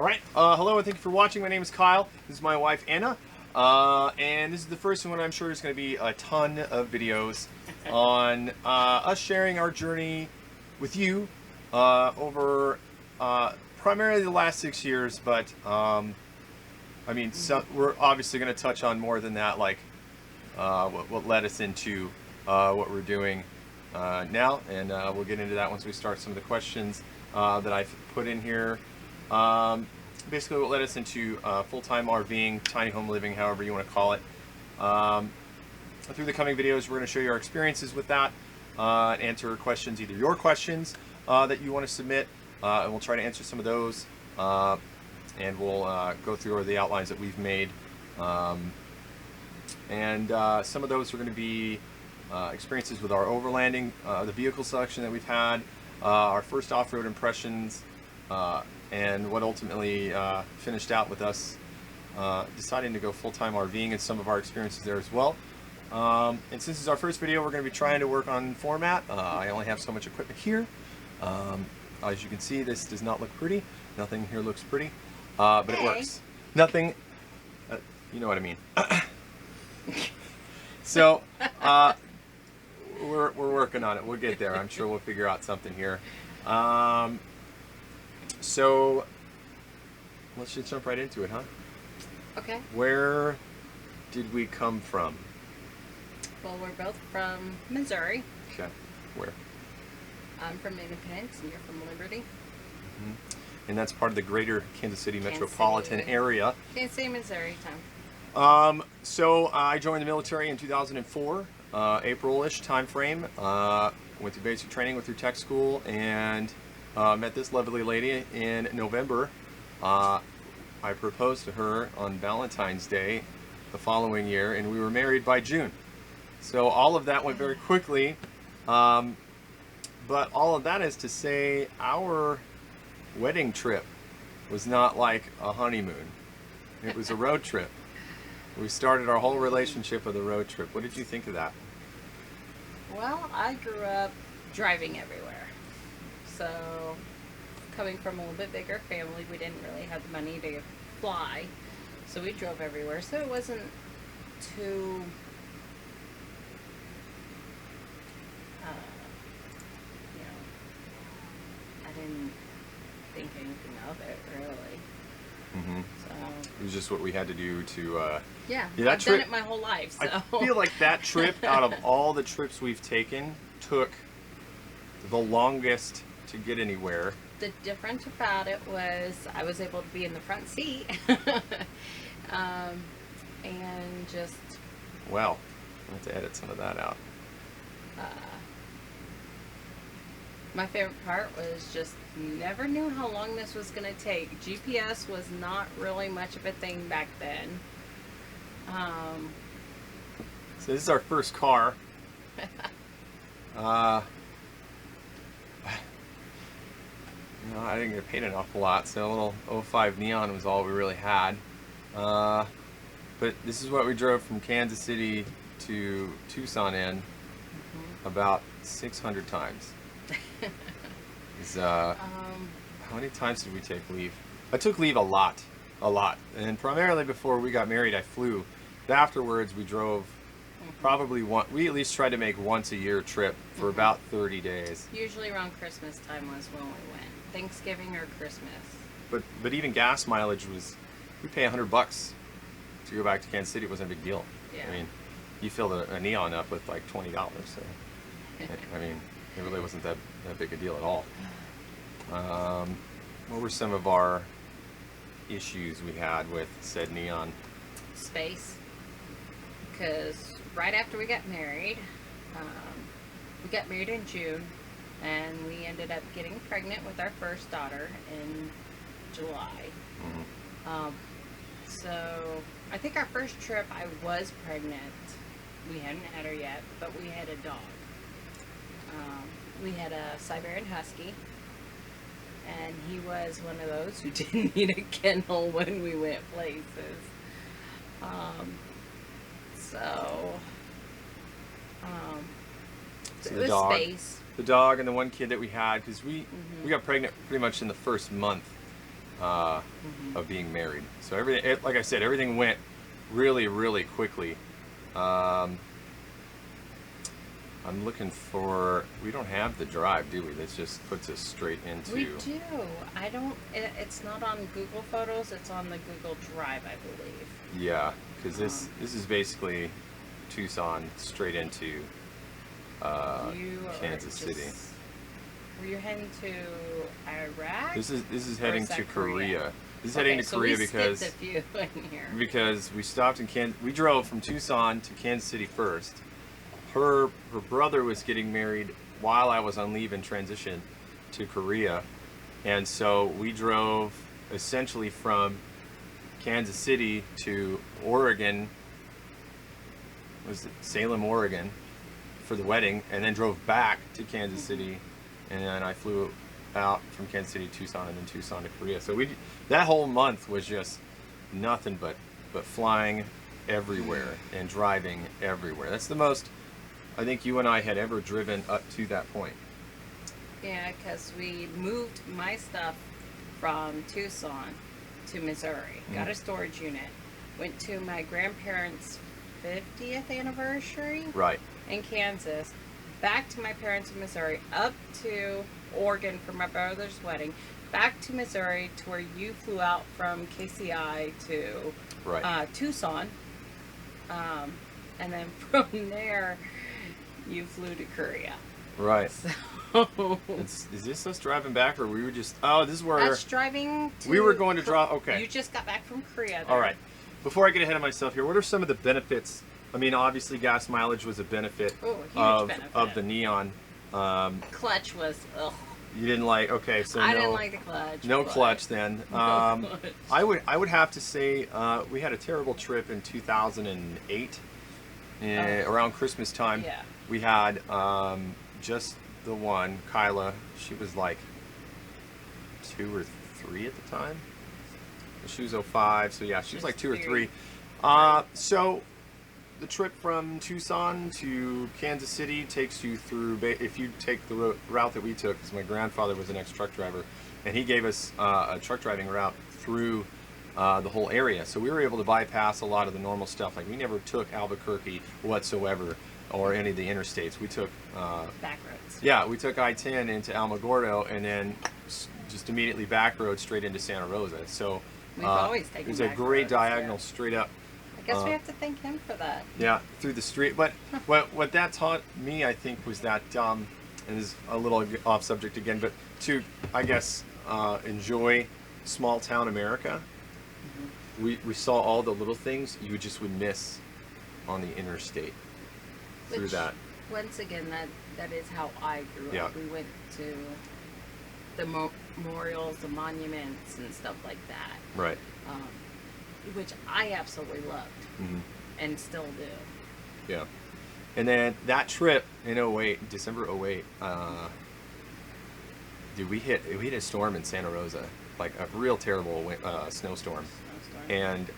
Alright, hello and thank you for watching. My name is Kyle. This is my wife Anna. And this is the first one. I'm sure there's going to be a ton of videos on us sharing our journey with you over primarily the last 6 years, but I mean, we're obviously going to touch on more than that, like what led us into what we're doing now, and we'll get into that once we start some of the questions that I've put in here. Basically what led us into full-time RVing, tiny home living, however you want to call it. Through the coming videos, we're going to show you our experiences with that, and answer questions, either your questions that you want to submit, and we'll try to answer some of those, and we'll go through the outlines that we've made. And some of those are going to be experiences with our overlanding, the vehicle selection that we've had, our first off-road impressions, and what ultimately finished out with us deciding to go full-time RVing, and some of our experiences there as well. And since this is our first video, we're going to be trying to work on format. I only have so much equipment here. As you can see, this does not look pretty. Nothing here looks pretty, but it works. Nothing, you know what I mean. So we're working on it. We'll get there. I'm sure we'll figure out something here. So let's just jump right into it, huh? Okay. Where did we come from? Well, we're both from Missouri. Okay. Where? I'm from Independence, and you're from Liberty. Mm-hmm. And that's part of the greater Kansas City metropolitan area. Kansas City, Missouri time. So I joined the military in 2004, April-ish time frame. Went to basic training, went through tech school, and met this lovely lady in November. I proposed to her on Valentine's Day the following year, and we were married by June. So all of that went very quickly. But all of that is to say, our wedding trip was not like a honeymoon. It was a road trip. We started our whole relationship with a road trip. What did you think of that? Well, I grew up driving everywhere. So, coming from a little bit bigger family, we didn't really have the money to fly. So we drove everywhere. So it wasn't too, I didn't think anything of it, really. Mm-hmm. So it was just what we had to do to, yeah, that I've done it my whole life, so. I feel like that trip, out of all the trips we've taken, took the longest to get anywhere. The difference about it was I was able to be in the front seat. And just... Well, I'll have to edit some of that out. My favorite part was just never knew how long this was going to take. GPS was not really much of a thing back then. So this is our first car. You know, I didn't get paid an awful lot, so a little 05 Neon was all we really had. But this is what we drove from Kansas City to Tucson in about 600 times. How many times did we take leave? I took leave a lot. And primarily before we got married, I flew. But afterwards, we drove probably we at least tried to make once a year trip for about 30 days. Usually around Christmas time was when we went. Thanksgiving or Christmas. But even gas mileage was, we pay $100 to go back to Kansas City. It wasn't a big deal. Yeah. I mean, you filled a Neon up with like $20, so I mean, it really wasn't that big a deal at all. What were some of our issues we had with said Neon? Space. Because right after we got married in June, and we ended up getting pregnant with our first daughter in July. So I think our first trip I was pregnant. We hadn't had her yet, but we had a dog. We had a Siberian Husky, and he was one of those who didn't need a kennel when we went places. It was space. The dog and the one kid that we had, because we got pregnant pretty much in the first month. of being married. So everything, like I said, everything went really, really quickly. I'm looking for. We don't have the drive, do we? This just puts us straight into. We do. I don't. It's not on Google Photos. It's on the Google Drive, I believe. Yeah, because this is basically Tucson straight into Kansas City. Were you heading to Iraq? This is heading to Korea. This is Okay, heading to so Korea we because skipped a few in here. because we stopped in Kansas. We drove from Tucson to Kansas City first. Her brother was getting married while I was on leave in transition to Korea, and so we drove essentially from Kansas City to Oregon. Was it Salem, Oregon, for the wedding, and then drove back to Kansas City, and then I flew out from Kansas City to Tucson, and then Tucson to Korea. So that whole month was just nothing but flying everywhere and driving everywhere. That's the most I think you and I had ever driven up to that point. Yeah, because we moved my stuff from Tucson to Missouri, got a storage unit, went to my grandparents' 50th anniversary Right. in Kansas, back to my parents in Missouri, up to Oregon for my brother's wedding, back to Missouri to where you flew out from KCI to Right. Tucson, and then from there you flew to Korea. Right. So Is this us driving back, or we were just? Oh, this is where that's driving to. we were going to drive. Okay. You just got back from Korea. All right. Before I get ahead of myself here, what are some of the benefits? I mean, obviously, gas mileage was a benefit, Oh, a huge of benefit. the Neon. Clutch was. Ugh. You didn't like? Okay, so I no, didn't like the clutch. no but- clutch then. No clutch. I would have to say we had a terrible trip in 2008, around Christmas time. Yeah. We had just the one, Kyla. She was like 2 or 3 at the time. She was 05, so yeah, she was like 2 or 3. So the trip from Tucson to Kansas City takes you through, if you take the route that we took, because my grandfather was an ex-truck driver, and he gave us a truck driving route through the whole area. So we were able to bypass a lot of the normal stuff. Like we never took Albuquerque whatsoever, or any of the interstates. We took Back roads. yeah, we took I-10 into Alamogordo, and then just immediately back road straight into Santa Rosa. So We've always taken there's a back great roads, diagonal yeah. straight up. I guess we have to thank him for that. Yeah, through the street. But what that taught me, I think, was that, and this is a little off subject again, but to, I guess, enjoy small town America. We saw all the little things you just would miss on the interstate through Which, that. Once again, that is how I grew Yeah. up. We went to the memorials, the monuments, and stuff like that, Right. which I absolutely loved Hmm. and still do. Yeah. And then that trip in 08, December 08, dude, we hit a storm in Santa Rosa, like a real terrible snowstorm. And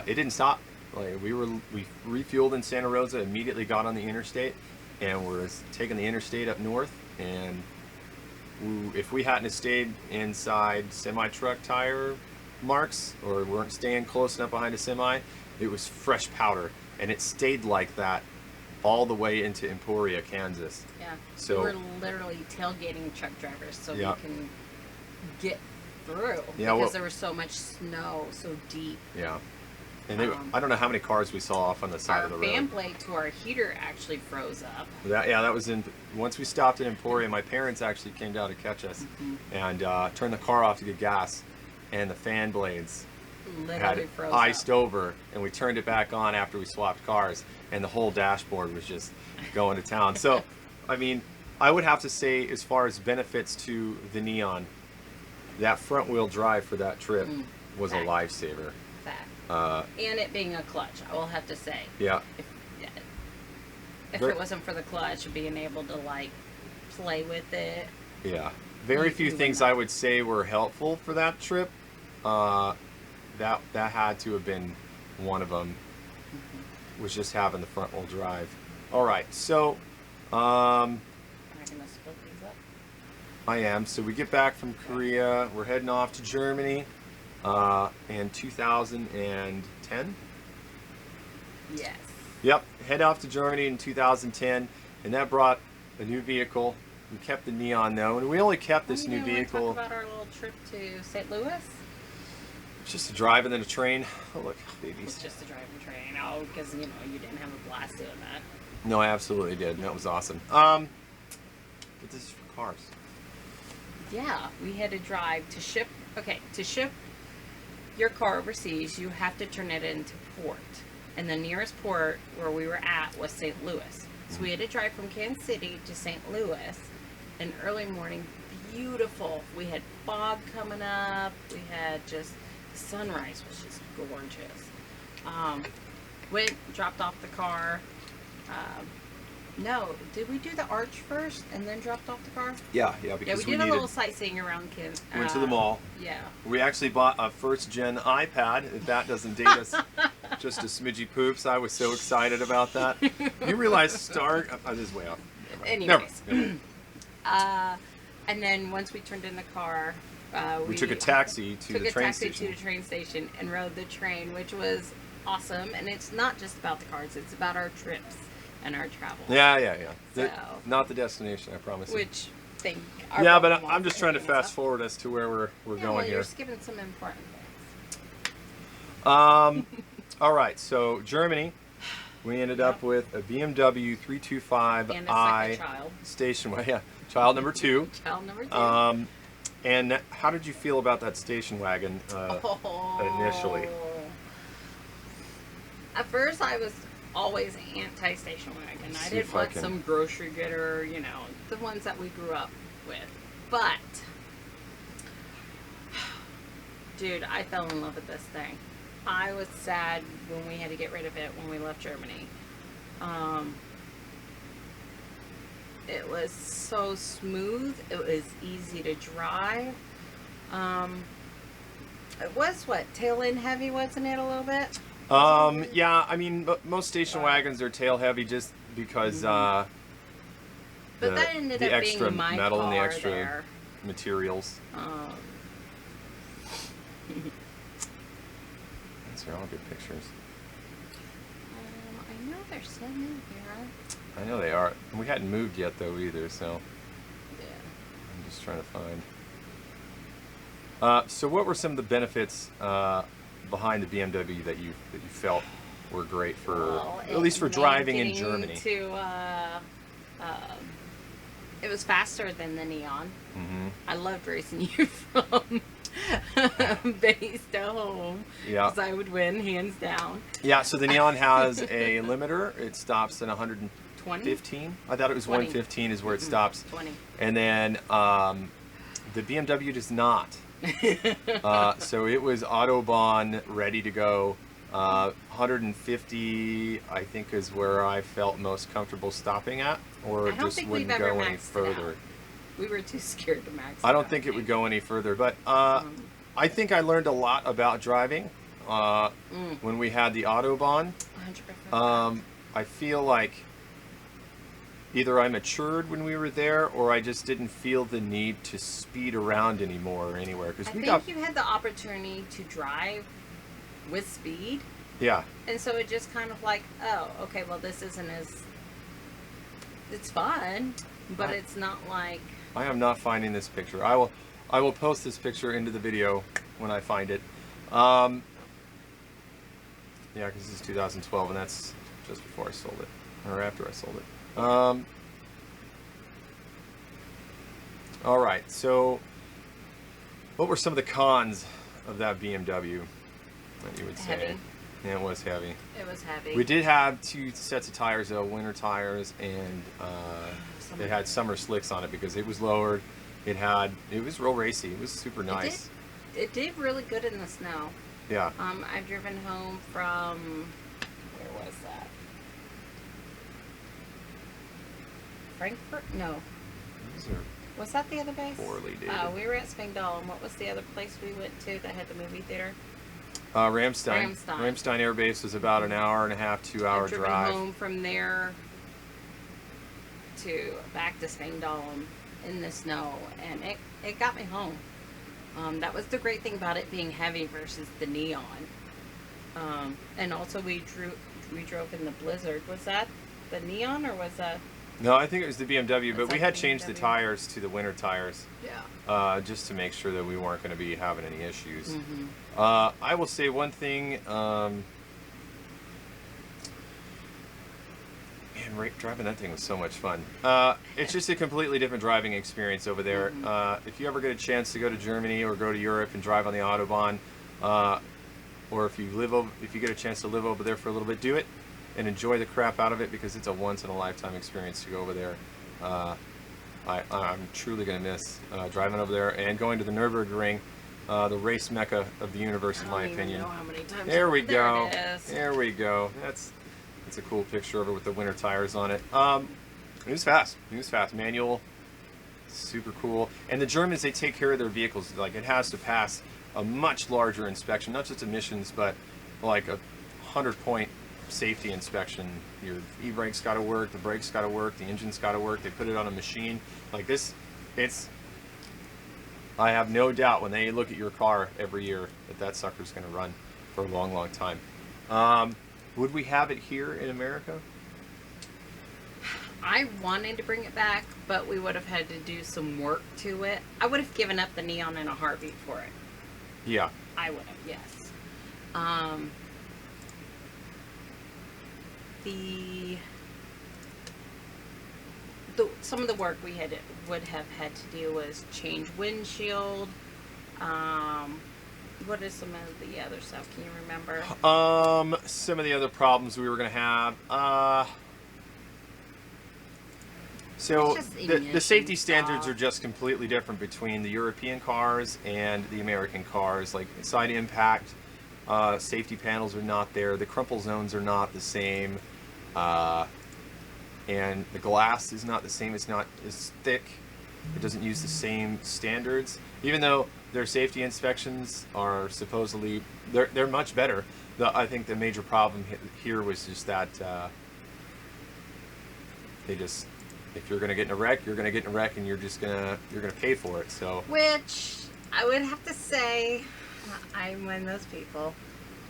it didn't stop. Like we refueled in Santa Rosa, immediately got on the interstate, and we're taking the interstate up north. And if we hadn't have stayed inside semi-truck tire marks, or weren't staying close enough behind a semi, it was fresh powder, and it stayed like that all the way into Emporia, Kansas. Yeah. So- we're literally tailgating truck drivers so Yeah. we can get through Yeah, because well- there was so much snow, so deep. Yeah. And I don't know how many cars we saw off on the side Our of the road. fan blade to our heater actually froze up. That was in. Once we stopped in Emporia, my parents actually came down to catch us, and turned the car off to get gas, and the fan blades Literally had froze iced up. over, and we turned it back on after we swapped cars, and the whole dashboard was just going to town. So, I mean, I would have to say, as far as benefits to the Neon, that front wheel drive for that trip was a Fact. lifesaver. Fact. Uh, And it being a clutch, I will have to say. yeah. If Ver- it wasn't for the clutch, being able to like play with it. Yeah, very You- few you things would I would say were helpful for that trip. That had to have been one of them. Was just having the front wheel drive. All right, so Am I gonna split these up? I am. So we get back from Korea. We're heading off to Germany. in 2010. Yes. Yep, head off to Germany in 2010, and that brought a new vehicle. We kept the Neon though, and we only kept this new vehicle. Want to talk about our little trip to St. Louis? Just a drive and then a train. Oh look, babies. It's just a driving train. Oh, because you know you didn't have a blast doing that. No, I absolutely did. That was awesome. But this is for cars. Yeah, we had to drive to ship. Okay, to ship your car overseas, you have to turn it into port, and the nearest port where we were at was St. Louis. So we had to drive from Kansas City to St. Louis, an early morning. Beautiful. We had fog coming up. We had just the sunrise was just gorgeous. Went, dropped off the car. No, did we do the arch first and then dropped off the car? Yeah, Yeah, because we did a little sightseeing around Kansas. Went to the mall. Yeah. We actually bought a first-gen iPad. If that doesn't date us, just a smidgy poops. I was so excited about that. You realize this is way off. Anyways. Never. And then once we turned in the car, We took a taxi to the train station. to the train station and rode the train, which was awesome. And it's not just about the cars; it's about our trips and our travel. Yeah. So, Not the destination, I promise you. which Yeah, but I'm just trying to fast forward as to where we're going well, here. You're skipping some important things. All right, so Germany, we ended up with a BMW 325i And a second child. station wagon. Yeah, child number 2. Child number 2. And how did you feel about that station wagon initially? At first, I was always anti-station wagon. I See didn't if I want can- some grocery getter, you know, the ones that we grew up with. But, dude, I fell in love with this thing. I was sad when we had to get rid of it when we left Germany. It was so smooth. It was easy to drive. It was tail end heavy, wasn't it, a little bit? Yeah, I mean, most station wagons are tail heavy just because But that ended the up extra being my metal car and the extra there. materials. These are all good pictures. I know they're sitting in here. I know they are. We hadn't moved yet though either, so Yeah. I'm just trying to find. So what were some of the benefits behind the BMW that you felt were great for, Well, at least for it driving made in Germany? It was faster than the Neon. Mm-hmm. I loved racing you from base to home. Yeah. Because I would win, hands down. Yeah, so the Neon has a limiter. It stops at 115. 20? I thought it was 20. 115 is where it stops. 20. And then the BMW does not. So it was Autobahn ready to go. 150, I think, is where I felt most comfortable stopping at, or I don't just think wouldn't we've ever go any maxed it further. out. We were too scared to max. I don't think it would go any further, but I think I learned a lot about driving when we had the Autobahn. 100%. I feel like either I matured when we were there, or I just didn't feel the need to speed around anymore or anywhere. Because I think you had the opportunity to drive with speed, yeah, and so it just kind of like, oh, okay, well, this isn't as, it's fun, but it's not like. I am not finding this picture. I will post this picture into the video when I find it. Yeah, because this is 2012, and that's just before I sold it, or after I sold it. All right, so what were some of the cons of that BMW that you would say? Heavy. Yeah, it was heavy. It was heavy. We did have 2 sets of tires though, winter tires, and it had summer slicks on it because it was lowered. It was real racy. It was super nice. It did really good in the snow. Yeah. I've driven home from, where was that? Frankfurt? No. These are Was that the other base? poorly dated. We were at Spangdahl, and what was the other place we went to that had the movie theater? Ramstein. Ramstein. Ramstein Air Base was about an hour and a half, 2-hour I've driven drive. home from there to back to Spangdahl in the snow, and it got me home. That was the great thing about it being heavy versus the neon. And also we drove in the Blizzard. Was that the neon or was that? No, I think it was the BMW, but It's we like had the changed the BMW. tires to the winter tires. Yeah. Just to make sure that we weren't going to be having any issues. Mm-hmm. I will say one thing. Man, driving that thing was so much fun. It's just a completely different driving experience over there. Mm-hmm. If you ever get a chance to go to Germany or go to Europe and drive on the Autobahn, or if you get a chance to live over there for a little bit, do it and enjoy the crap out of it, because it's a once in a lifetime experience to go over there. I'm truly going to miss driving over there and going to the Nürburgring, the race mecca of the universe, in my opinion. I don't even know how many times. There we go. It is. There we go. That's a cool picture of it with the winter tires on it. It was fast. It was fast. Manual, super cool. And the Germans, they take care of their vehicles. Like, it has to pass a much larger inspection, not just emissions, but like a 100-point safety inspection. Your e-brake's got to work, the brakes got to work, the engine's got to work. They put it on a machine like this. I have no doubt when they look at your car every year that sucker's going to run for a long, long time. Would we have it here in America? I wanted to bring it back, but we would have had to do some work to it. I would have given up the neon in a heartbeat for it. Yeah. I would have, yes. Some of the work we would have had to do was change windshield. What is some of the other stuff? Can you remember? Some of the other problems we were going to have. So It's just the emission safety standards stuff. are just completely different between the European cars and the American cars. Like, side impact, safety panels are not there. The crumple zones are not the same. And the glass is not the same. It's not as thick. It doesn't use the same standards. Even though their safety inspections are supposedly, they're much better. I think the major problem here was just that if you're gonna get in a wreck, you're gonna get in a wreck, and you're gonna pay for it. So, Which I would have to say, I'm one of those people.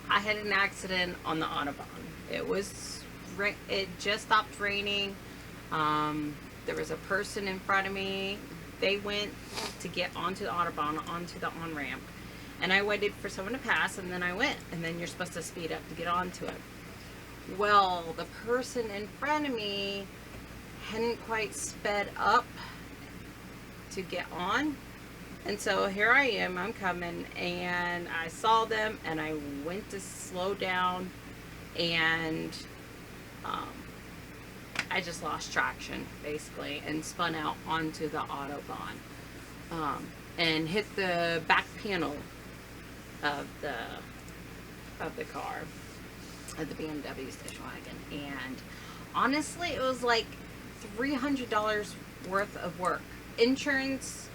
I had an accident on the Autobahn. It just stopped raining. There was a person in front of me. They went to get onto the Autobahn, onto the on-ramp. And I waited for someone to pass, and then I went. And then you're supposed to speed up to get onto it. Well, the person in front of me hadn't quite sped up to get on. And so here I am, I'm coming, and I saw them, and I went to slow down, and I just lost traction, basically, and spun out onto the Autobahn, and hit the back panel of the car, of the BMW station wagon. And honestly, it was like $300 worth of work. Insurance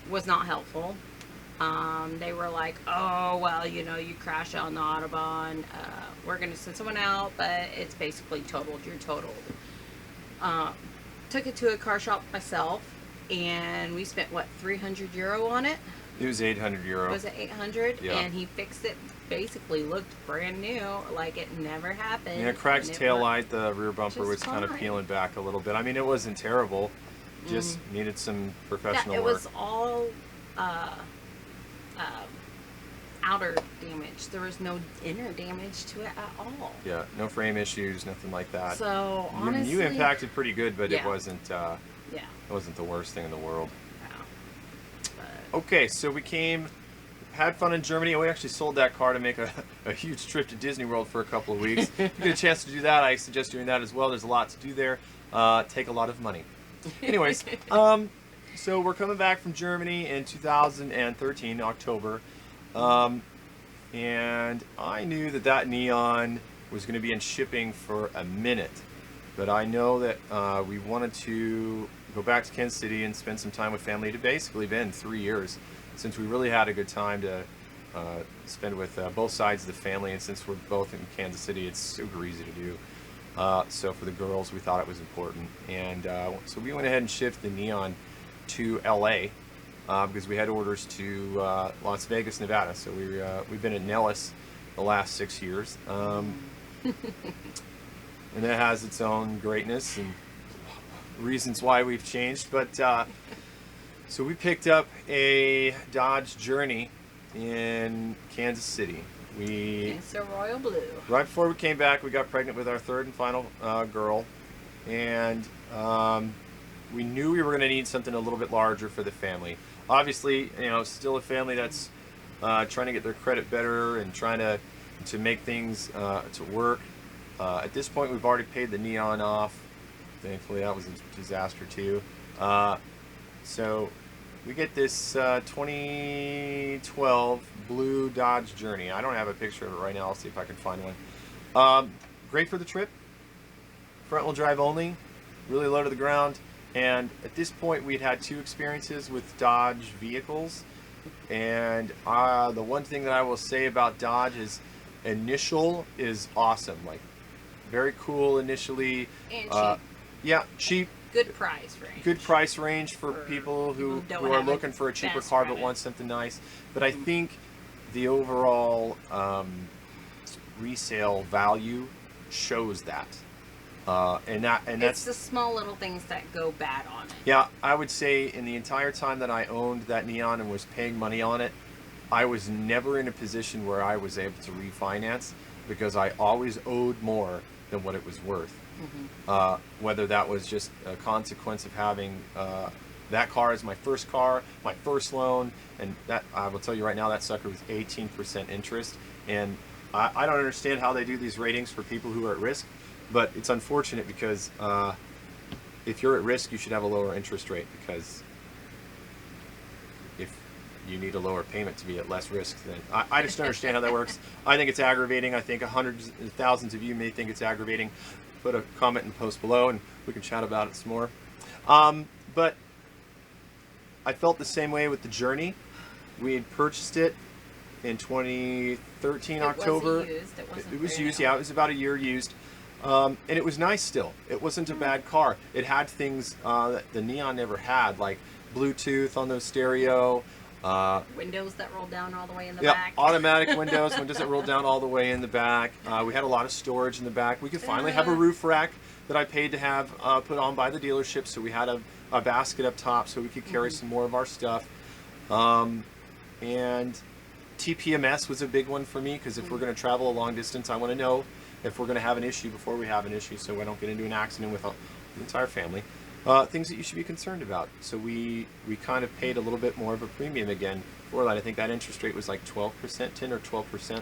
was not helpful. They were like, oh, well, you crash on the Autobahn, we're going to send someone out, but it's basically totaled. You're totaled. Took it to a car shop myself, and we spent, what, €300 on it? it was €800. Was it 800? Yeah. And he fixed it, basically looked brand new, like it never happened. Yeah, cracked and it tail worked light, the rear bumper just was kind of fine. peeling back a little bit. I mean, it wasn't terrible, just needed some professional Yeah, it work. was all outer damage. There was no inner damage to it at all. Yeah, no frame issues, nothing like that. So You honestly, impacted pretty good, but it Yeah. wasn't yeah, the worst thing in the world. but Okay, so we had fun in Germany, and we actually sold that car to make a huge trip to Disney World for a couple of weeks. If you get a chance to do that, I suggest doing that as well. There's a lot to do there. Take a lot of money. Anyways, so we're coming back from Germany in 2013, October. And I knew that Neon was going to be in shipping for a minute. But I know that we wanted to go back to Kansas City and spend some time with family. It had basically been 3 years since we really had a good time to spend with both sides of the family. And since we're both in Kansas City, it's super easy to do. So for the girls, we thought it was important. And so we went ahead and shipped the Neon to LA. because we had orders to Las Vegas, Nevada. So we've been at Nellis the last 6 years, and that has its own greatness and reasons why we've changed. But so we picked up a Dodge Journey in Kansas City. It's a royal blue. Right before we came back, we got pregnant with our third and final girl, and we knew we were going to need something a little bit larger for the family. Obviously, still a family that's trying to get their credit better and trying to make things to work. At this point, we've already paid the Neon off. Thankfully, that was a disaster too. So we get this 2012 blue Dodge Journey. I don't have a picture of it right now. I'll see if I can find one. Great for the trip. Front wheel drive only. Really low to the ground. And at this point, we'd had 2 experiences with Dodge vehicles. And the one thing that I will say about Dodge is initial is awesome. Like, very cool initially. And cheap. Yeah, cheap. Good price range. Good price range for people who are looking for a cheaper car but want something nice. But I think the overall resale value shows that. And that's the small little things that go bad on it. Yeah, I would say in the entire time that I owned that Neon and was paying money on it, I was never in a position where I was able to refinance because I always owed more than what it was worth. Whether that was just a consequence of having that car as my first car, my first loan, and that I will tell you right now that sucker was 18% interest, and I don't understand how they do these ratings for people who are at risk, but it's unfortunate because if you're at risk, you should have a lower interest rate, because if you need a lower payment to be at less risk, then I just don't understand how that works. I think it's aggravating. I think hundreds and thousands of you may think it's aggravating. Put a comment in the post below and we can chat about it some more. But I felt the same way with the Journey. We had purchased it in 2013 October. It was used, yeah, it was about a year used. And it was nice still. It wasn't a bad car. It had things that the Neon never had, like Bluetooth on the stereo. Windows that roll down all the way in the Yeah, back. automatic windows that roll down all the way in the back. We had a lot of storage in the back. We could finally have a roof rack that I paid to have put on by the dealership, so we had a basket up top so we could carry some more of our stuff. And TPMS was a big one for me, because if we're going to travel a long distance, I want to know if we're going to have an issue before we have an issue, so I don't get into an accident with the entire family. Things that you should be concerned about. So we kind of paid a little bit more of a premium again for that. I think that interest rate was like 12%, 10 or 12%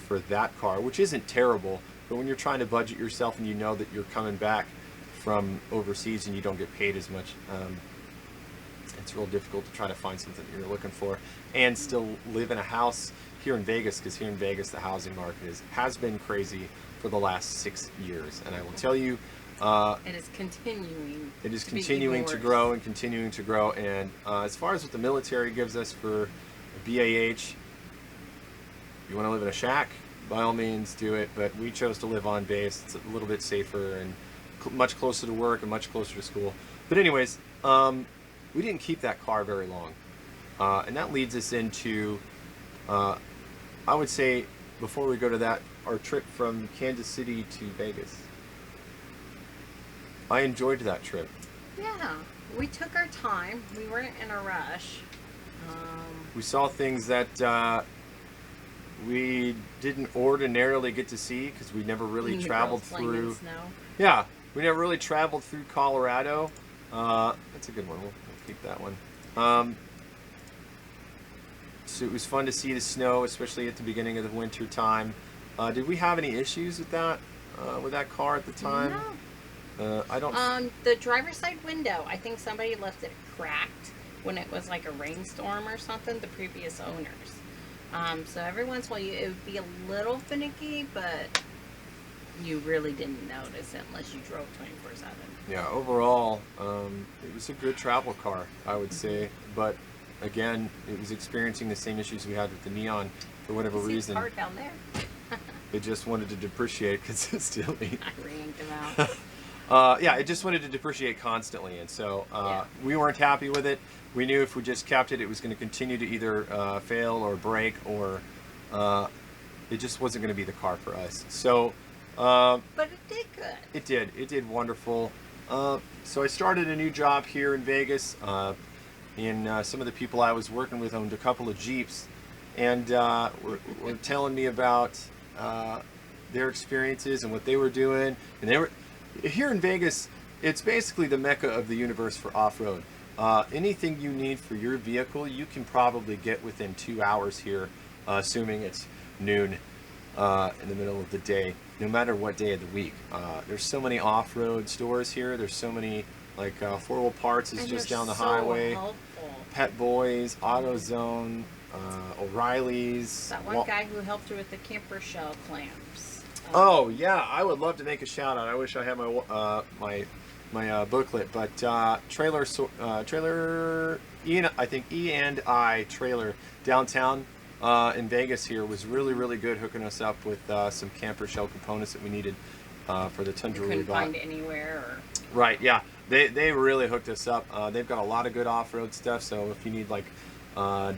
for that car, which isn't terrible. But when you're trying to budget yourself and you know that you're coming back from overseas and you don't get paid as much, it's real difficult to try to find something that you're looking for and still live in a house here in Vegas, because here in Vegas the housing market has been crazy for the last 6 years. And I will tell you, it is continuing. It is continuing to grow and continuing to grow. And as far as what the military gives us for BAH, you want to live in a shack, by all means do it. But we chose to live on base. It's a little bit safer and much closer to work and much closer to school. But anyways, we didn't keep that car very long, and that leads us into, I would say, before we go to that, our trip from Kansas City to Vegas. I enjoyed that trip. Yeah, we took our time. We weren't in a rush. We saw things that we didn't ordinarily get to see, because we never really traveled through. Yeah, we never really traveled through Colorado. That's a good one. We'll keep that one. So it was fun to see the snow, especially at the beginning of the winter time. Did we have any issues with that car at the time? No. I don't. The driver's side window, I think somebody left it cracked when it was like a rainstorm or something, the previous owners. So every once in a while it would be a little finicky, but you really didn't notice it unless you drove 24/7. Yeah, overall, it was a good travel car, I would say. But again, it was experiencing the same issues we had with the Neon for whatever reason. Hard down there. It just wanted to depreciate consistently. I ranked him out. Yeah, it just wanted to depreciate constantly, and so Yeah. we weren't happy with it. We knew if we just kept it, it was going to continue to either fail or break, or it just wasn't going to be the car for us. So But it did good. it did. It did wonderful. So I started a new job here in Vegas. Some of the people I was working with owned a couple of Jeeps, and were telling me about their experiences and what they were doing. And they were here in Vegas. It's basically the mecca of the universe for off-road. Anything you need for your vehicle, you can probably get within 2 hours here, assuming it's noon in the middle of the day, no matter what day of the week. There's so many off-road stores here. There's so many, like 4 Wheel Parts is And just they're down the so highway. helpful. Pet Boys, AutoZone, O'Reilly's. That one guy who helped you with the camper shell clamps. Oh yeah, I would love to make a shout out. I wish I had my booklet, but trailer I think E&I trailer downtown in Vegas here was really good, hooking us up with some camper shell components that we needed for the Tundra You we couldn't bought. find anywhere. Or... Right, yeah, they really hooked us up. They've got a lot of good off-road stuff. So if you need like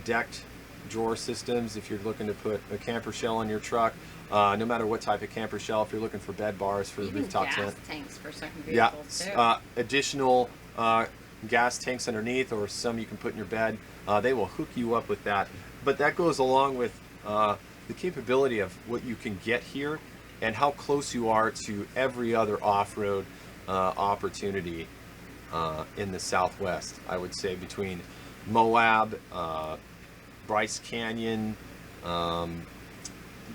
decked drawer systems, if you're looking to put a camper shell on your truck, no matter what type of camper shell, if you're looking for bed bars for the Even rooftop gas tent, tanks for certain yeah, vehicles too. additional gas tanks underneath, or some you can put in your bed, they will hook you up with that. But that goes along with the capability of what you can get here and how close you are to every other off-road opportunity in the Southwest. I would say between Moab, Bryce Canyon,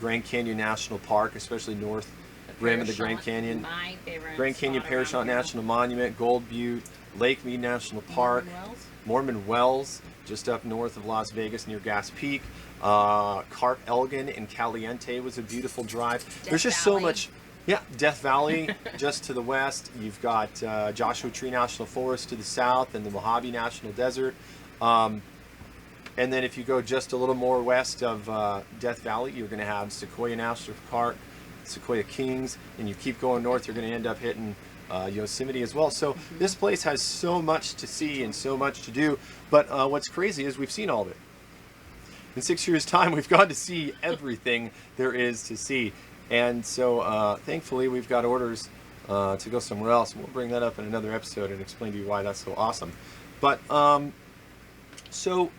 Grand Canyon National Park, especially north rim of the Grand Canyon, My favorite Grand Canyon spot around Parashant here. National Monument, Gold Butte, Lake Mead National Park, Wells? Mormon Wells, just up north of Las Vegas near Gas Peak, Carp Elgin and Caliente was a beautiful drive. There's just so Valley. much. Yeah, Death Valley just to the west. You've got Joshua Tree National Forest to the south, and the Mojave National Desert. And then if you go just a little more west of Death Valley, you're going to have Sequoia National Park, Sequoia Kings, and you keep going north, you're going to end up hitting Yosemite as well. So this place has so much to see and so much to do. But what's crazy is we've seen all of it. In 6 years' time, we've got to see everything there is to see. And so thankfully, we've got orders to go somewhere else. We'll bring that up in another episode and explain to you why that's so awesome. But so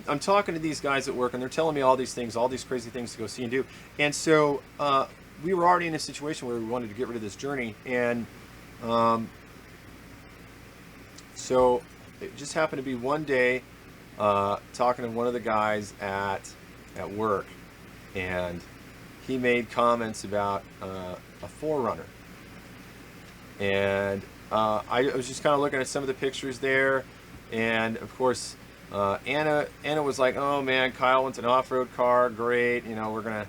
I'm talking to these guys at work, and they're telling me all these things, all these crazy things to go see and do. And so we were already in a situation where we wanted to get rid of this journey. And so it just happened to be one day talking to one of the guys at work, and he made comments about a Forerunner. And I was just kind of looking at some of the pictures there, and of course Anna was like, "Oh man, Kyle wants an off-road car. Great, you know, we're gonna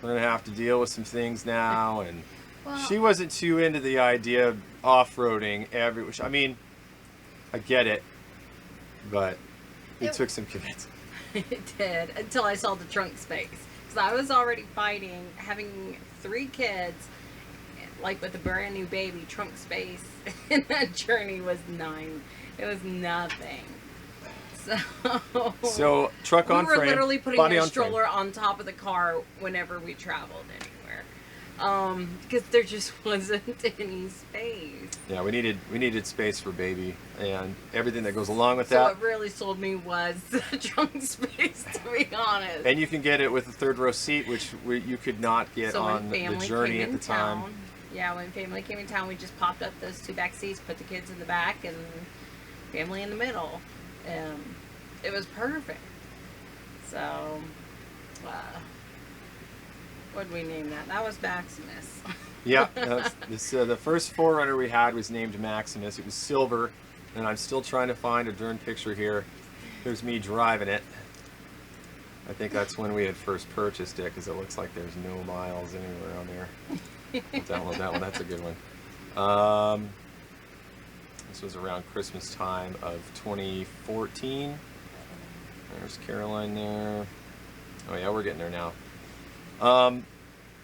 have to deal with some things now." And Well, she wasn't too into the idea of off-roading which, I mean, I get it, but it took some convincing. it did, until I saw the trunk space. Because I was already fighting having 3 kids, like with a brand new baby. Trunk space in that journey was 9. It was nothing. So truck on we were frame, literally putting body a on frame. stroller on top of the car whenever we traveled anywhere, because there just wasn't any space. Yeah, we needed space for baby and everything that goes along with So that. what really sold me was the trunk space, to be honest. And you can get it with a 3rd row seat, which you could not get So on when the family journey came at the in time. town, yeah, when family came in town, we just popped up those 2 back seats, put the kids in the back, and family in the middle. It was perfect. So, what did we name that? That was Maximus. Yeah, the first Forerunner we had was named Maximus. It was silver, and I'm still trying to find a darn picture here. Here's me driving it. I think that's when we had first purchased it, because it looks like there's no miles anywhere on there. I'll download that one. That's a good one. This was around Christmas time of 2014. There's Caroline there. Oh yeah, we're getting there now.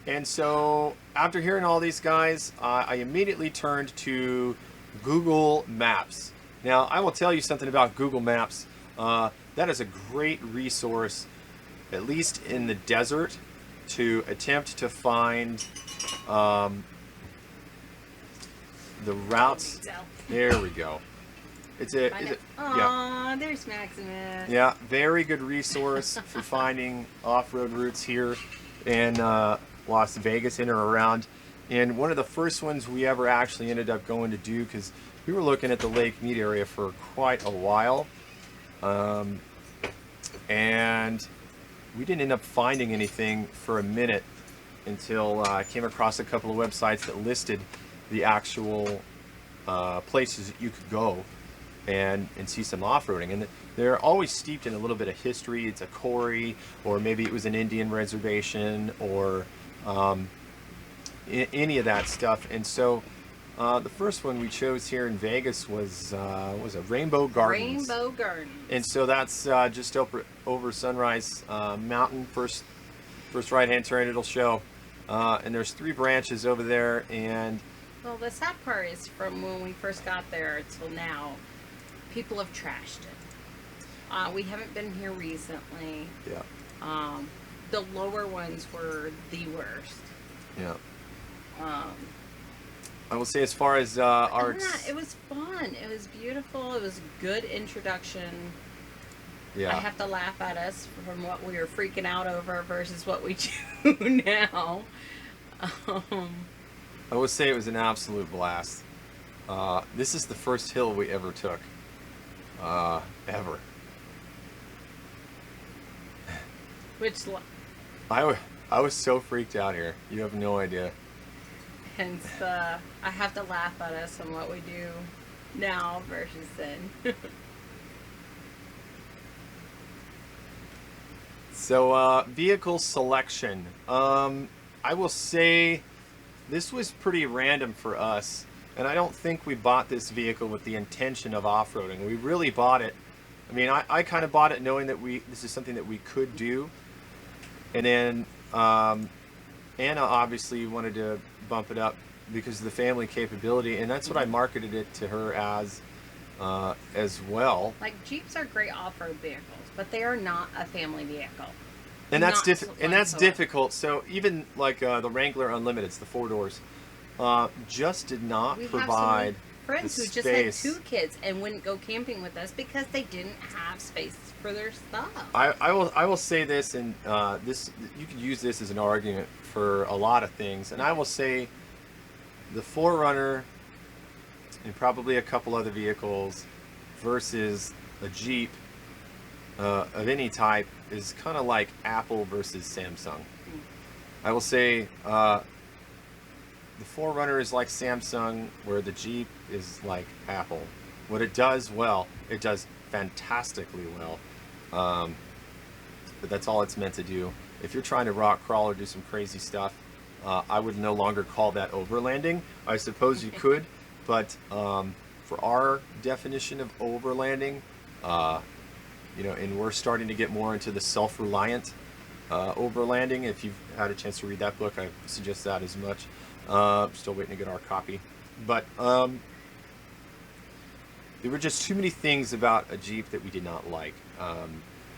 And so after hearing all these guys, I immediately turned to Google Maps. Now, I will tell you something about Google Maps. That is a great resource, at least in the desert, to attempt to find the routes. There we go. Aw, there's Maximus. Yeah, very good resource for finding off-road routes here in Las Vegas, in or around. And one of the first ones we ever actually ended up going to do, because we were looking at the Lake Mead area for quite a while, and we didn't end up finding anything for a minute until I came across a couple of websites that listed the actual places that you could go and see some off-roading. And they're always steeped in a little bit of history. It's a quarry, or maybe it was an Indian reservation, or any of that stuff. And so the first one we chose here in Vegas was a Rainbow Gardens. Rainbow Gardens. And so that's just over Sunrise Mountain. First right-hand turn it'll show. And there's 3 branches over there. And well, the sad part is, from when we first got there till now, people have trashed it. We haven't been here recently. Yeah. The lower ones were the worst. Yeah. I will say, as far as our... It was fun. It was beautiful. It was a good introduction. Yeah. I have to laugh at us from what we were freaking out over versus what we do now. I would say it was an absolute blast. This is the first hill we ever took. Ever. Which... I was so freaked out here. You have no idea. Hence I have to laugh at us on what we do now versus then. So, vehicle selection. I will say this was pretty random for us, and I don't think we bought this vehicle with the intention of off-roading. We really bought it. I mean, I kind of bought it knowing that this is something that we could do. And then Anna obviously wanted to bump it up because of the family capability, and that's what I marketed it to her as well. Like, Jeeps are great off-road vehicles, but they are not a family vehicle. And that's difficult. So even like the Wrangler Unlimiteds, the 4 doors, just did not provide friends the who just had 2 kids and wouldn't go camping with us because they didn't have space for their stuff. I will say this, and this, you could use this as an argument for a lot of things, and I will say the 4Runner and probably a couple other vehicles versus a Jeep of any type is kind of like Apple versus Samsung. I will say the 4Runner is like Samsung, where the Jeep is like Apple. What it does well, it does fantastically well, but that's all it's meant to do. If you're trying to rock crawl or do some crazy stuff, I would no longer call that overlanding. I suppose you could, but for our definition of overlanding, you know, and we're starting to get more into the self-reliant overlanding. If you've had a chance to read that book, I suggest that as much. Still waiting to get our copy, but there were just too many things about a Jeep that we did not like.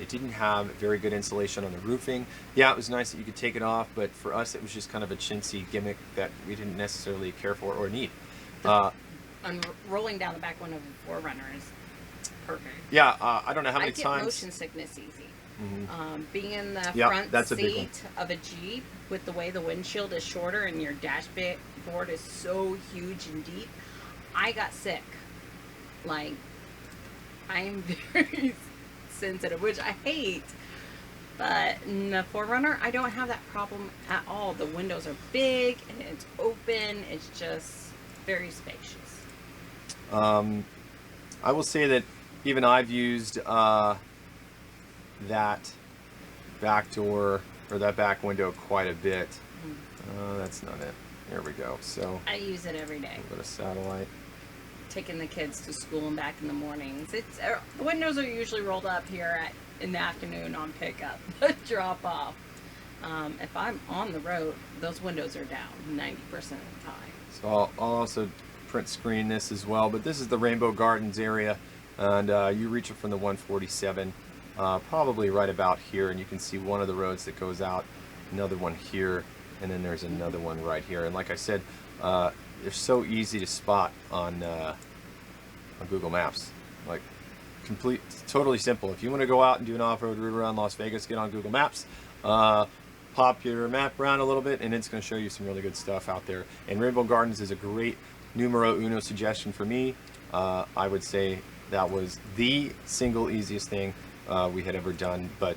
It didn't have very good insulation on the roofing. Yeah, it was nice that you could take it off, but for us it was just kind of a chintzy gimmick that we didn't necessarily care for or need. And rolling down the back window of a 4Runner is perfect. Yeah, I don't know how many I get times. motion sickness easy. Mm-hmm. Being in the Yep, front seat of a Jeep with the way the windshield is shorter and your dashboard is so huge and deep, I got sick. Like, I'm very sensitive, which I hate. But in the 4Runner, I don't have that problem at all. The windows are big and it's open. It's just very spacious. I will say that even I've used that back door or that back window quite a bit. That's not it. There we go. So I use it every day. A little bit of satellite. Taking the kids to school and back in the mornings. The windows are usually rolled up here in the afternoon on pickup, drop off. If I'm on the road, those windows are down 90% of the time. So I'll also print screen this as well. But this is the Rainbow Gardens area, and you reach it from the 147, probably right about here, and you can see one of the roads that goes out, another one here, and then there's another one right here. And like I said, they're so easy to spot on Google Maps. Like totally simple. If you want to go out and do an off-road route around Las Vegas, get on Google Maps. Pop your map around a little bit, and it's going to show you some really good stuff out there. And Rainbow Gardens is a great numero uno suggestion for me. I would say that was the single easiest thing we had ever done, but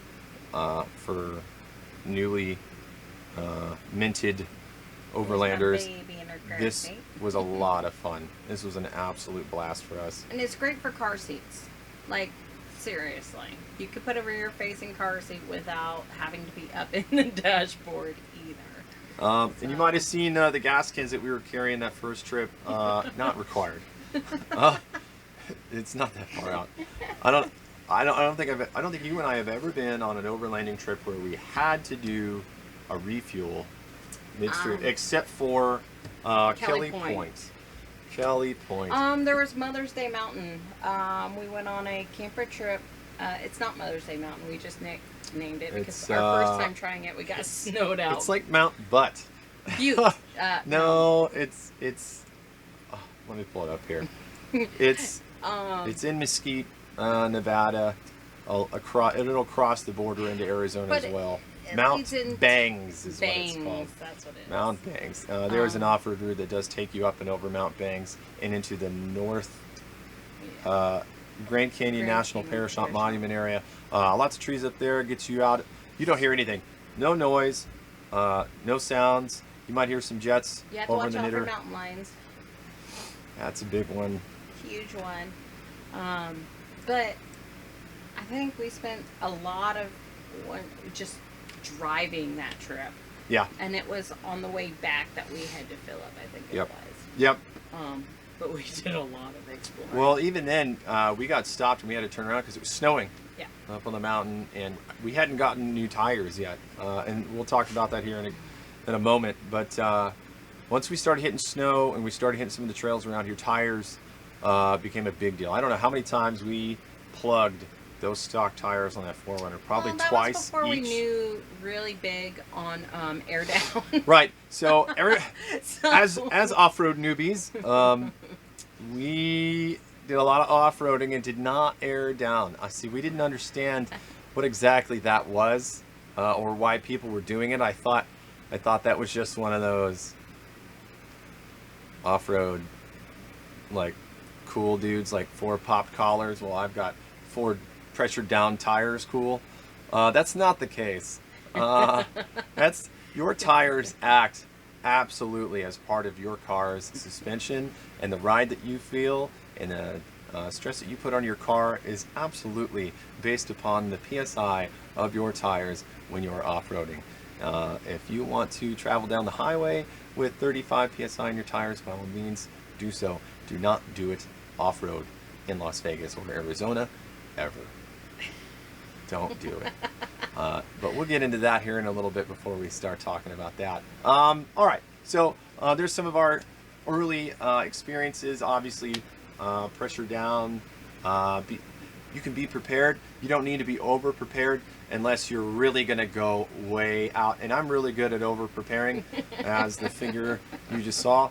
for newly minted overlanders, this was a lot of fun. This was an absolute blast for us. And it's great for car seats. Like, seriously. You could put a rear-facing car seat without having to be up in the dashboard either. And you might have seen the gas cans that we were carrying that first trip. Not required. It's not that far out. I don't think you and I have ever been on an overlanding trip where we had to do a refuel midstream, except for Kelly Point. Kelly Point. There was Mother's Day Mountain. We went on a camper trip. It's not Mother's Day Mountain. We just named it because our first time trying it, we got snowed out. It's like Mount Butt. Butte. No, it's. Let me pull it up here. It's in Mesquite, Nevada. It'll cross the border into Arizona as well. Mount Bangs is what it's called. That's what it is. Mount Bangs. There is an off-road route that does take you up and over Mount Bangs and into the North Grand Canyon National Parashant Monument area. Lots of trees up there. Gets you out. You don't hear anything. No noise. No sounds. You might hear some jets you have to over watch the out Knitter. for mountain lions. That's a big one. Huge one. But I think we spent a lot of just driving that trip. Yeah. And it was on the way back that we had to fill up, I think it was. Yep. But we did a lot of exploring. Well, even then, we got stopped and we had to turn around because it was snowing. Yeah. Up on the mountain, and we hadn't gotten new tires yet. And we'll talk about that here in a moment. But once we started hitting snow and we started hitting some of the trails around here, tires became a big deal. I don't know how many times we plugged those stock tires on that 4Runner, probably that twice was before each. we knew really big on air down. Right. So, as off-road newbies, we did a lot of off-roading and did not air down. See, we didn't understand what exactly that was or why people were doing it. I thought that was just one of those off-road, like, cool dudes, like 4 popped collars. Well, I've got 4 pressured down tires. Cool. That's not the case. That's your tires act absolutely as part of your car's suspension, and the ride that you feel and the stress that you put on your car is absolutely based upon the PSI of your tires when you're off-roading. If you want to travel down the highway with 35 PSI in your tires, by all means do so. Do not do it off-road in Las Vegas or Arizona ever. Don't do it. But we'll get into that here in a little bit before we start talking about that. All right, so there's some of our early experiences. Obviously, pressure down. You can be prepared. You don't need to be over prepared unless you're really going to go way out. And I'm really good at over preparing, as the figure you just saw.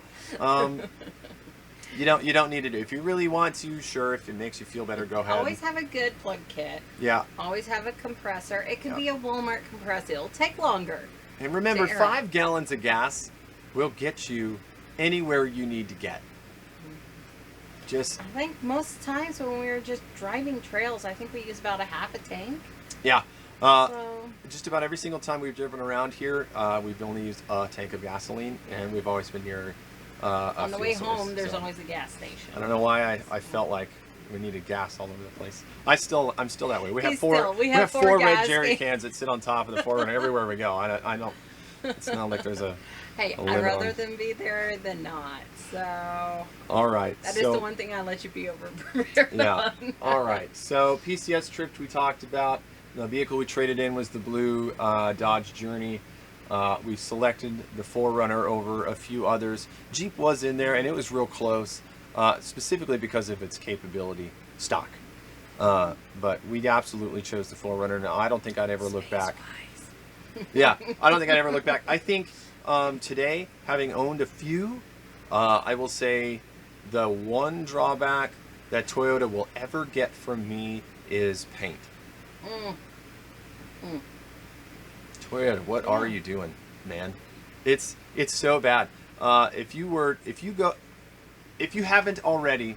You don't need to do. If you really want to, sure. If it makes you feel better, go ahead. Always have a good plug kit. Yeah. Always have a compressor. It could be a Walmart compressor. It'll take longer. And remember, 5 gallons of gas will get you anywhere you need to get. Just. I think most times when we were just driving trails, I think we used about a half a tank. Yeah. So just about every single time we've driven around here, we've only used a tank of gasoline, and we've always been near on the way home, there's always a gas station. I don't know why I felt like we needed gas all over the place. I'm still that way. We have four red jerry cans that sit on top of the 4Runner everywhere we go. I don't. It's not like there's a. Hey, I'd rather them be there than not. So. All right. That is the one thing I let you be over prepared Yeah. on. All right. So PCS trip we talked about. The vehicle we traded in was the blue Dodge Journey. We selected the 4Runner over a few others. Jeep was in there, and it was real close, specifically because of its capability, stock. But we absolutely chose the 4Runner. Now, I don't think I'd ever look back. Yeah, I don't think I'd ever look back. I think today, having owned a few, I will say the one drawback that Toyota will ever get from me is paint. Toyota, what are you doing, man? It's so bad. If you haven't already,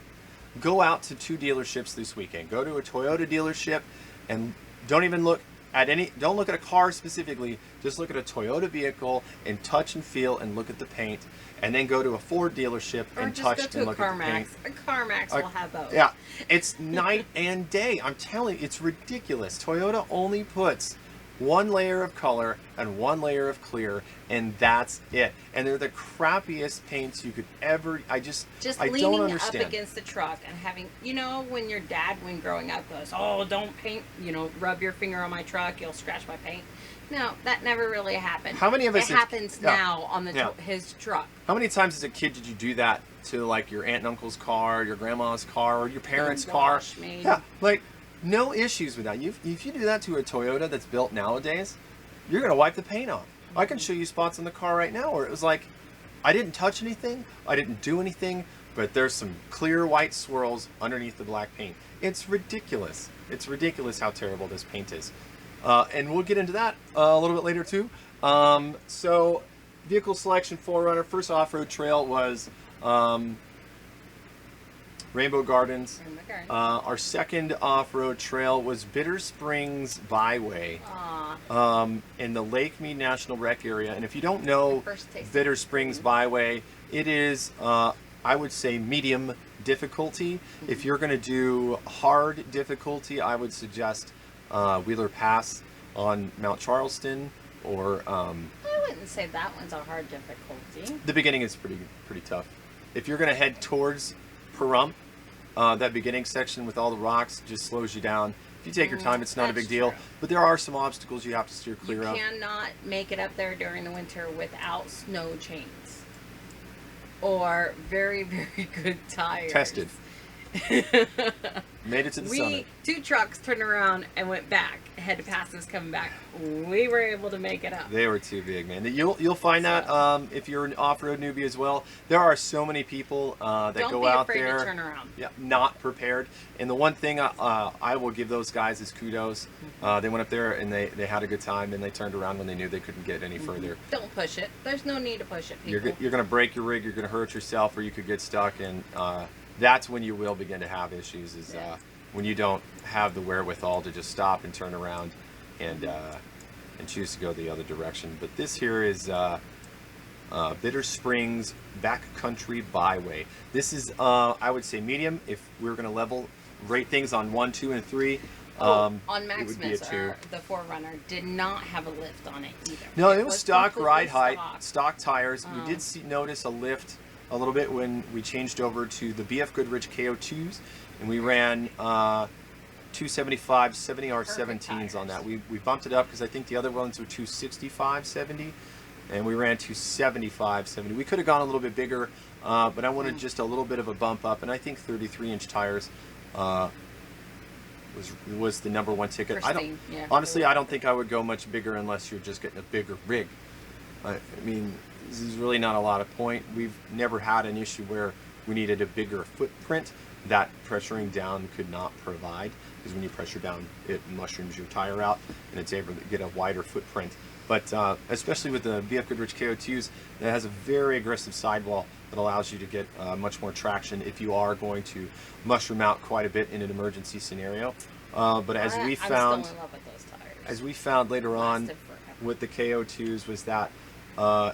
go out to 2 dealerships this weekend. Go to a Toyota dealership and don't look at a car specifically. Just look at a Toyota vehicle and touch and feel and look at the paint. And then go to a Ford dealership and touch and look at the paint. A CarMax will have those. Yeah, it's night and day. I'm telling you, it's ridiculous. Toyota only puts 1 layer of color and 1 layer of clear, and that's it. And they're the crappiest paints you could ever. I don't leaning understand. up against the truck and having, when your dad, when growing up, goes, "Oh, don't paint. Rub your finger on my truck. You'll scratch my paint." No, that never really happened. How many of us? It happens now on his truck. How many times as a kid did you do that to like your aunt and uncle's car, your grandma's car, or your parents' car? Yeah, like no issues with that. If you do that to a Toyota that's built nowadays, you're gonna wipe the paint off. I can show you spots in the car right now where it was like, I didn't touch anything, I didn't do anything, but there's some clear white swirls underneath the black paint. It's ridiculous. It's ridiculous how terrible this paint is. And we'll get into that a little bit later too. So vehicle selection, 4Runner. First off-road trail was Rainbow Gardens. Our second off-road trail was Bitter Springs Byway in the Lake Mead National Rec area. And if you don't know Bitter Springs Byway, it is, I would say, medium difficulty. If you're going to do hard difficulty, I would suggest Wheeler Pass on Mount Charleston, or I wouldn't say that one's a hard difficulty. The beginning is pretty tough. If you're going to head towards Pahrump, that beginning section with all the rocks just slows you down. If you take your time, it's not a big deal. But there are some obstacles you have to steer clear of. You cannot make it up there during the winter without snow chains or very, very good tires. Tested. Made it to the summit. 2 trucks turned around and went back. Had to pass us coming back. We were able to make it up. They were too big, man. You'll find that if you're an off-road newbie as well. There are so many people that go out there. Don't be afraid to turn around. Yeah, not prepared. And the one thing I will give those guys is kudos. They went up there and they had a good time, and they turned around when they knew they couldn't get any further. Don't push it. There's no need to push it, people. You're going to break your rig. You're going to hurt yourself, or you could get stuck. And that's when you will begin to have issues. When you don't have the wherewithal to just stop and turn around and choose to go the other direction. But this here is Bitter Springs Backcountry Byway. This is, I would say, medium. If we were going to rate things on 1, 2, and 3. On Maximus, the 4Runner did not have a lift on it either. No, it was stock ride height, stock tires. We did notice a lift a little bit when we changed over to the BF Goodrich KO2s, and we ran 275 70R17s on that. We bumped it up because I think the other ones were 265 70, and we ran 275 70. We could have gone a little bit bigger, but I wanted just a little bit of a bump up, and I think 33-inch tires was the #1 ticket. Honestly, I don't think I would go much bigger unless you're just getting a bigger rig. I mean, this is really not a lot of point. We've never had an issue where we needed a bigger footprint that pressuring down could not provide, because when you pressure down, it mushrooms your tire out and it's able to get a wider footprint. But especially with the BF Goodrich KO2s, it has a very aggressive sidewall that allows you to get much more traction if you are going to mushroom out quite a bit in an emergency scenario. But as we found, I'm still in love with those tires. As we found later on with the KO2s, was that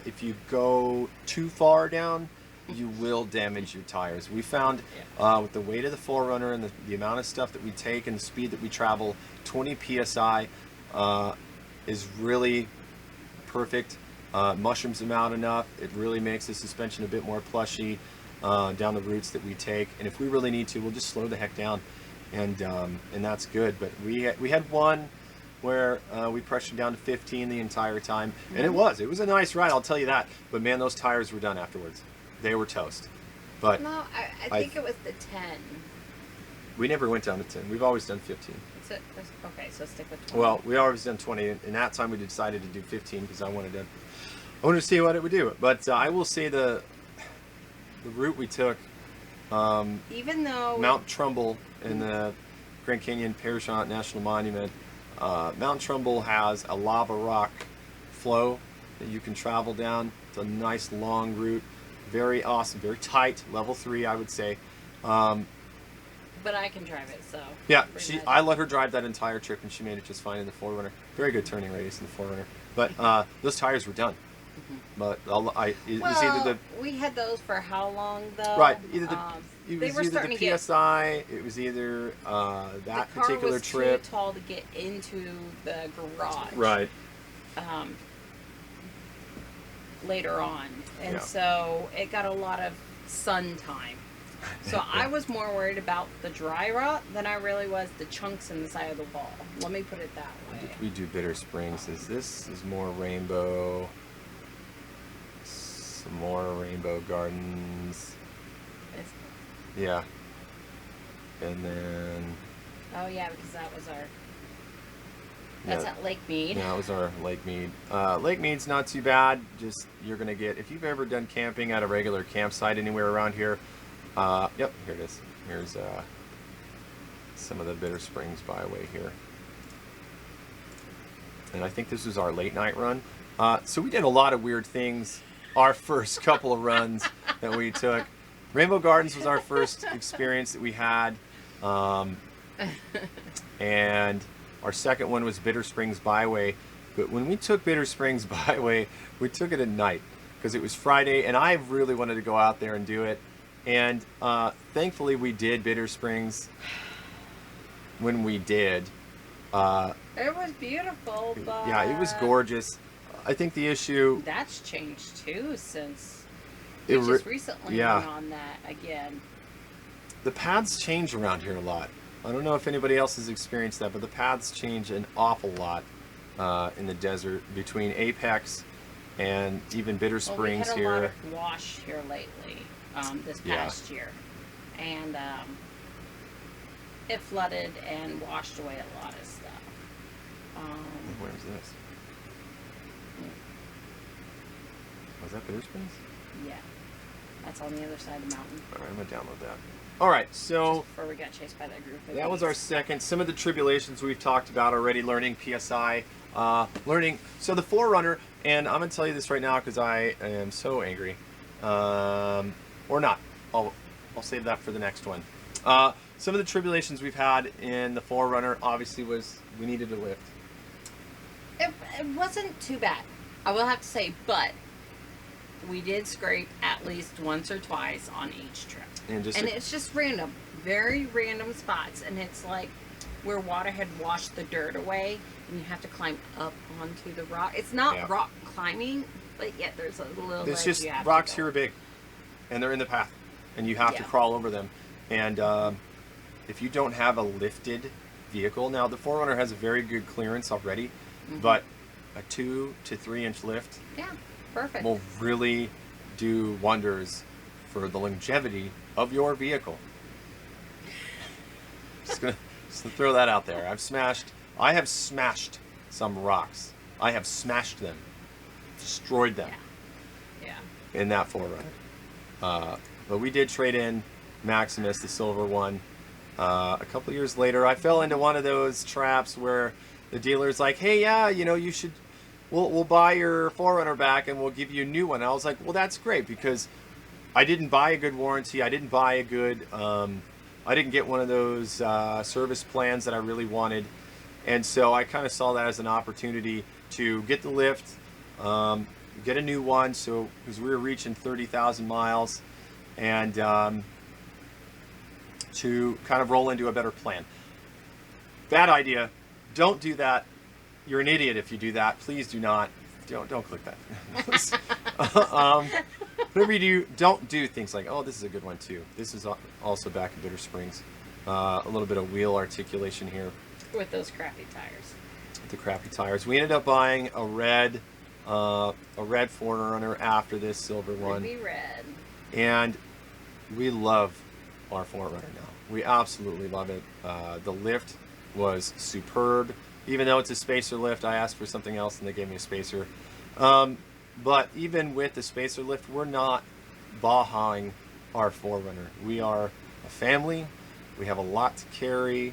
if you go too far down, you will damage your tires. We found with the weight of the 4Runner and the amount of stuff that we take and the speed that we travel, 20 PSI is really perfect. Mushrooms them out enough. It really makes the suspension a bit more plushy down the routes that we take. And if we really need to, we'll just slow the heck down, and that's good. But we had one where we pressured down to 15 the entire time. And it was a nice ride, I'll tell you that. But man, those tires were done afterwards. They were toast. But No, I think it was the 10. we never went down to 10. We've always done 15. Okay, so stick with 20. Well, we always done 20, and that time we decided to do 15 because I wanted to see what it would do. But I will say the route we took, even though Mount Trumbull in the Grand Canyon Parashant National Monument, Mount Trumbull has a lava rock flow that you can travel down. It's a nice long route, very awesome, very tight, level 3 I would say. but I can drive it, so Yeah, bring that I up. let her drive that entire trip, and she made it just fine in the 4Runner. Very good turning radius in the 4Runner. But those tires were done. But it was either the we had those for how long though? right, either the they it was were either starting the to get. PSI, it was either that The car particular was trip. too tall to get into the garage. Right. Later on, and Yeah. so it got a lot of sun time. So I was more worried about the dry rot than I really was the chunks in the side of the wall. Let me put it that way. We do Bitter Springs. This is more rainbow. Some more rainbow gardens. It's, Yeah. And then oh yeah, because that was our. That's at Lake Mead. Yeah, that was our Lake Mead. Lake Mead's not too bad. Just you're gonna get, if you've ever done camping at a regular campsite anywhere around here. Yep, here it is. Here's some of the Bitter Springs byway here. And I think this was our late night run. So we did a lot of weird things our first couple of runs that we took. Rainbow Gardens was our first experience that we had. And our second one was Bitter Springs Byway. But when we took Bitter Springs Byway, we took it at night because it was Friday and I really wanted to go out there and do it. And thankfully we did Bitter Springs when we did. It was beautiful, but Yeah, it was gorgeous. I think the issue... That's changed too since It we just recently yeah. went on that again. The paths change around here a lot. I don't know if anybody else has experienced that, but the paths change an awful lot in the desert between Apex and even Bitter Springs well, we had a here. lot of wash here lately, this past year, and it flooded and washed away a lot of stuff. Where's this? Was that Bitter Springs? Yeah, that's on the other side of the mountain. All right, I'm gonna download that. All right, so Just before we got chased by that group. Of that was our bees. second. Some of the tribulations we've talked about already, learning PSI, learning. So the 4Runner, and I'm gonna tell you this right now because I am so angry, or not. I'll save that for the next one. Some of the tribulations we've had in the 4Runner obviously was we needed a lift. It wasn't too bad, I will have to say, but we did scrape at least once or twice on each trip. And it's just random, very random spots, and it's like where water had washed the dirt away, and you have to climb up onto the rock. It's not rock climbing, but yet there's a little. It's ledge just you have rocks to here go. are big, and they're in the path, and you have to crawl over them. And if you don't have a lifted vehicle, now the 4Runner has a very good clearance already, but a 2 to 3 inch lift Perfect. will really do wonders for the longevity of your vehicle. Just gonna throw that out there. I have smashed some rocks. I have smashed them, destroyed them in that 4Runner. But we did trade in Maximus, the silver one. A couple years later, I fell into one of those traps where the dealer's like, "Hey, yeah, you know, you should. We'll buy your 4Runner back and we'll give you a new one." And I was like, "Well, that's great because I didn't buy a good warranty. I didn't buy a good. I didn't get one of those service plans that I really wanted." And so I kind of saw that as an opportunity to get the lift, get a new one. So because we were reaching 30,000 miles, and to kind of roll into a better plan. Bad idea. Don't do that. You're an idiot if you do that. Please do not. Don't click that. Whatever you do, don't do things like, oh, this is a good one too. This is also back in Bitter Springs. A little bit of wheel articulation here. With those crappy tires. the crappy tires. We ended up buying a red 4Runner after this silver one. Ruby red. And we love our 4Runner now. We absolutely love it. The lift was superb. Even though it's a spacer lift, I asked for something else and they gave me a spacer. But even with the spacer lift, we're not Bajaing our 4Runner. We are a family. We have a lot to carry.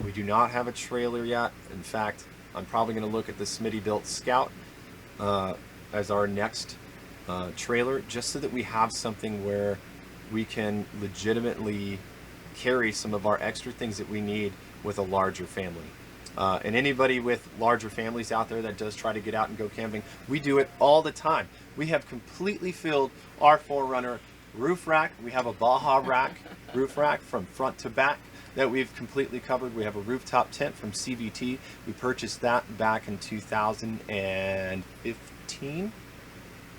We do not have a trailer yet. In fact, I'm probably going to look at the Smitty built Scout as our next trailer, just so that we have something where we can legitimately carry some of our extra things that we need with a larger family. And anybody with larger families out there that does try to get out and go camping, we do it all the time. We have completely filled our 4Runner roof rack. We have a Baja rack, roof rack from front to back that we've completely covered. We have a rooftop tent from CVT. We purchased that back in 2015.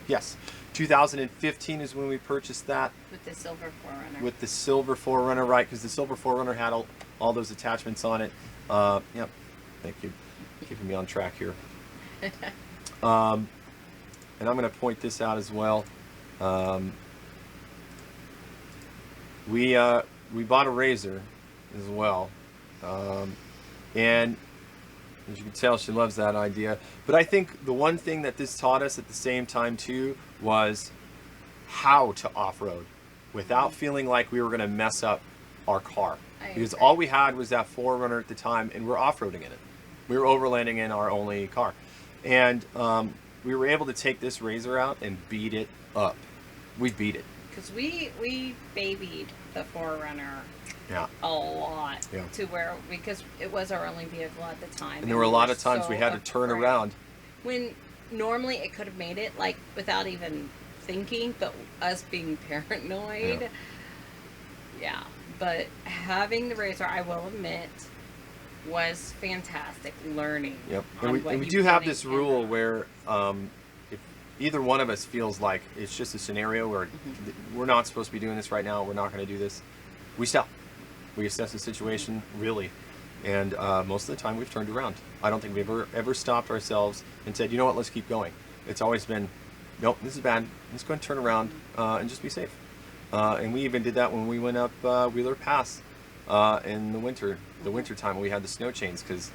Yes, 2015 is when we purchased that. With the silver 4Runner. With the silver 4Runner, right? Because the silver 4Runner had all those attachments on it. Yep. Thank you. Keeping me on track here. And I'm going to point this out as well. We bought a razor as well. And as you can tell, she loves that idea. But I think the one thing that this taught us at the same time too was how to off-road without feeling like we were going to mess up our car. Because all we had was that 4Runner at the time, and we're off-roading in it. We were overlanding in our only car. And we were able to take this razor out and beat it up. We beat it. Because we babied the 4Runner Yeah. a lot, Yeah. to where, because it was our only vehicle at the time. And there were a lot of times we had to turn around. When normally it could have made it, like, without even thinking, but us being paranoid. Yeah. But having the razor, I will admit, was fantastic learning. Yep. And we do have this rule where if either one of us feels like it's just a scenario where we're not supposed to be doing this right now, we're not going to do this, we stop. We assess the situation, really. And most of the time we've turned around. I don't think we've ever stopped ourselves and said, you know what, let's keep going. It's always been, nope, this is bad. Let's go and turn around and just be safe. And we even did that when we went up Wheeler Pass in the winter time when we had the snow chains, because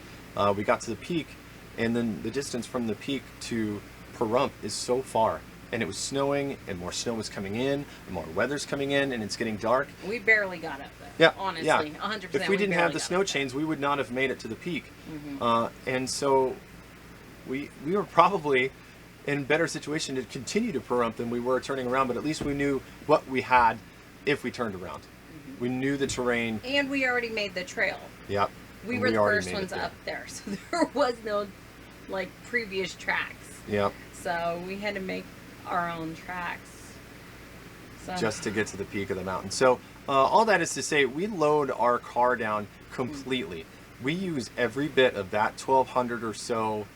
we got to the peak, and then the distance from the peak to Pahrump is so far, and it was snowing, and more snow was coming in, and more weather's coming in, and it's getting dark. We barely got up there. Yeah, honestly, yeah. 100%. If we didn't have the snow chains, we would not have made it to the peak. And so we were probably in better situation to continue to Pahrump than we were turning around, but at least we knew what we had if we turned around. We knew the terrain. And we already made the trail. Yep. We were the first ones up there, so there was no, like, previous tracks. Yep. So we had to make our own tracks. So. Just to get to the peak of the mountain. So all that is to say, we load our car down completely. We use every bit of that 1,200 or so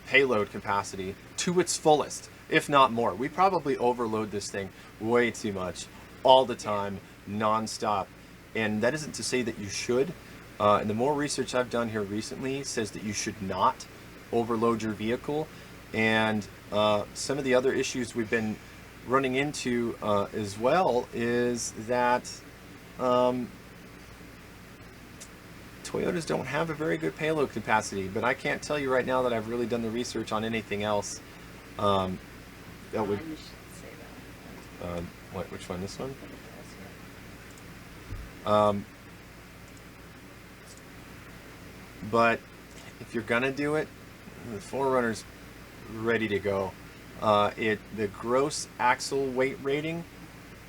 payload capacity to its fullest, if not more. We probably overload this thing way too much, all the time, non-stop. And that isn't to say that you should. And the more research I've done here recently says that you should not overload your vehicle. And some of the other issues we've been running into as well is that Toyotas don't have a very good payload capacity, but I can't tell you right now that I've really done the research on anything else that would. You should say that. Which one? This one? But if you're gonna do it, the 4Runner's ready to go. The gross axle weight rating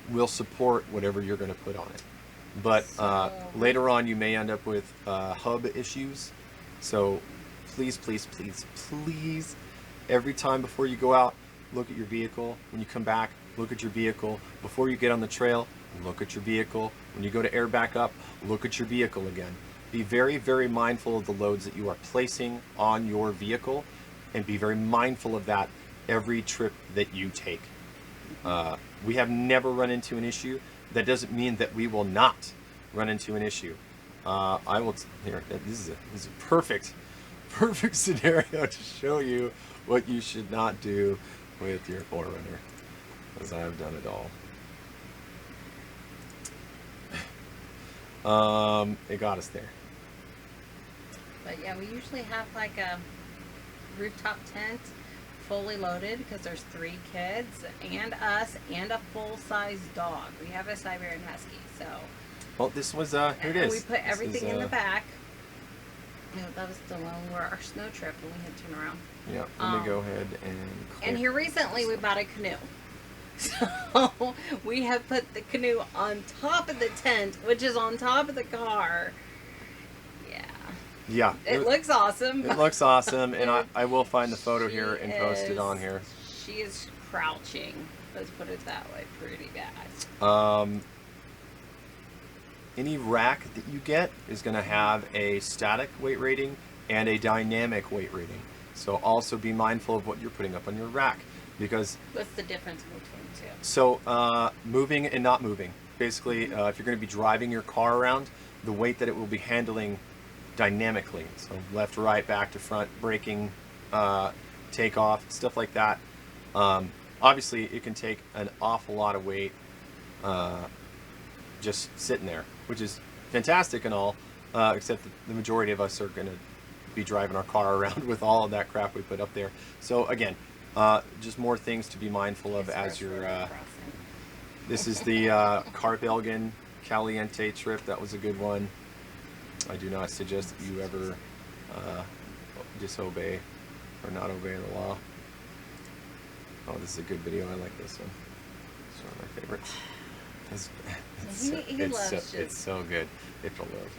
will support whatever you're going to put on it. But later on, you may end up with hub issues. So please, please, please, please, every time before you go out, look at your vehicle. When you come back, look at your vehicle. Before you get on the trail, look at your vehicle. When you go to air back up, look at your vehicle again. Be very, very mindful of the loads that you are placing on your vehicle, and be very mindful of that every trip that you take. We have never run into an issue. That doesn't mean that we will not run into an issue. Here, this is a perfect perfect scenario to show you what you should not do with your 4Runner, because I've done it all. It got us there. But yeah, we usually have like a rooftop tent fully loaded because there's 3 kids and us and a full-size dog. We have a Siberian Husky, so. Well, this was here it and is. we put everything in the back. You know, that was the one where our snow trip and we had to turn around. Yeah, let me go ahead and click. And here recently we bought a canoe. So we have put the canoe on top of the tent, which is on top of the car. Yeah. It looks awesome. It looks awesome, and I will find the photo here and post it on here. She is crouching. Let's put it that way. Pretty bad. Any rack that you get is going to have a static weight rating and a dynamic weight rating. So also be mindful of what you're putting up on your rack, because what's the difference between the two? So moving and not moving. Basically, if you're going to be driving your car around, the weight that it will be handling dynamically, so left, right, back to front, braking, takeoff, stuff like that. Obviously, it can take an awful lot of weight just sitting there, which is fantastic and all, except that the majority of us are going to be driving our car around with all of that crap we put up there. So again, just more things to be mindful of as you're. This is the Carpelgan Caliente trip. That was a good one. I do not suggest that you ever disobey or not obey the law. Oh, this is a good video. I like this one. It's one of my favorites. It's so good. It'll load.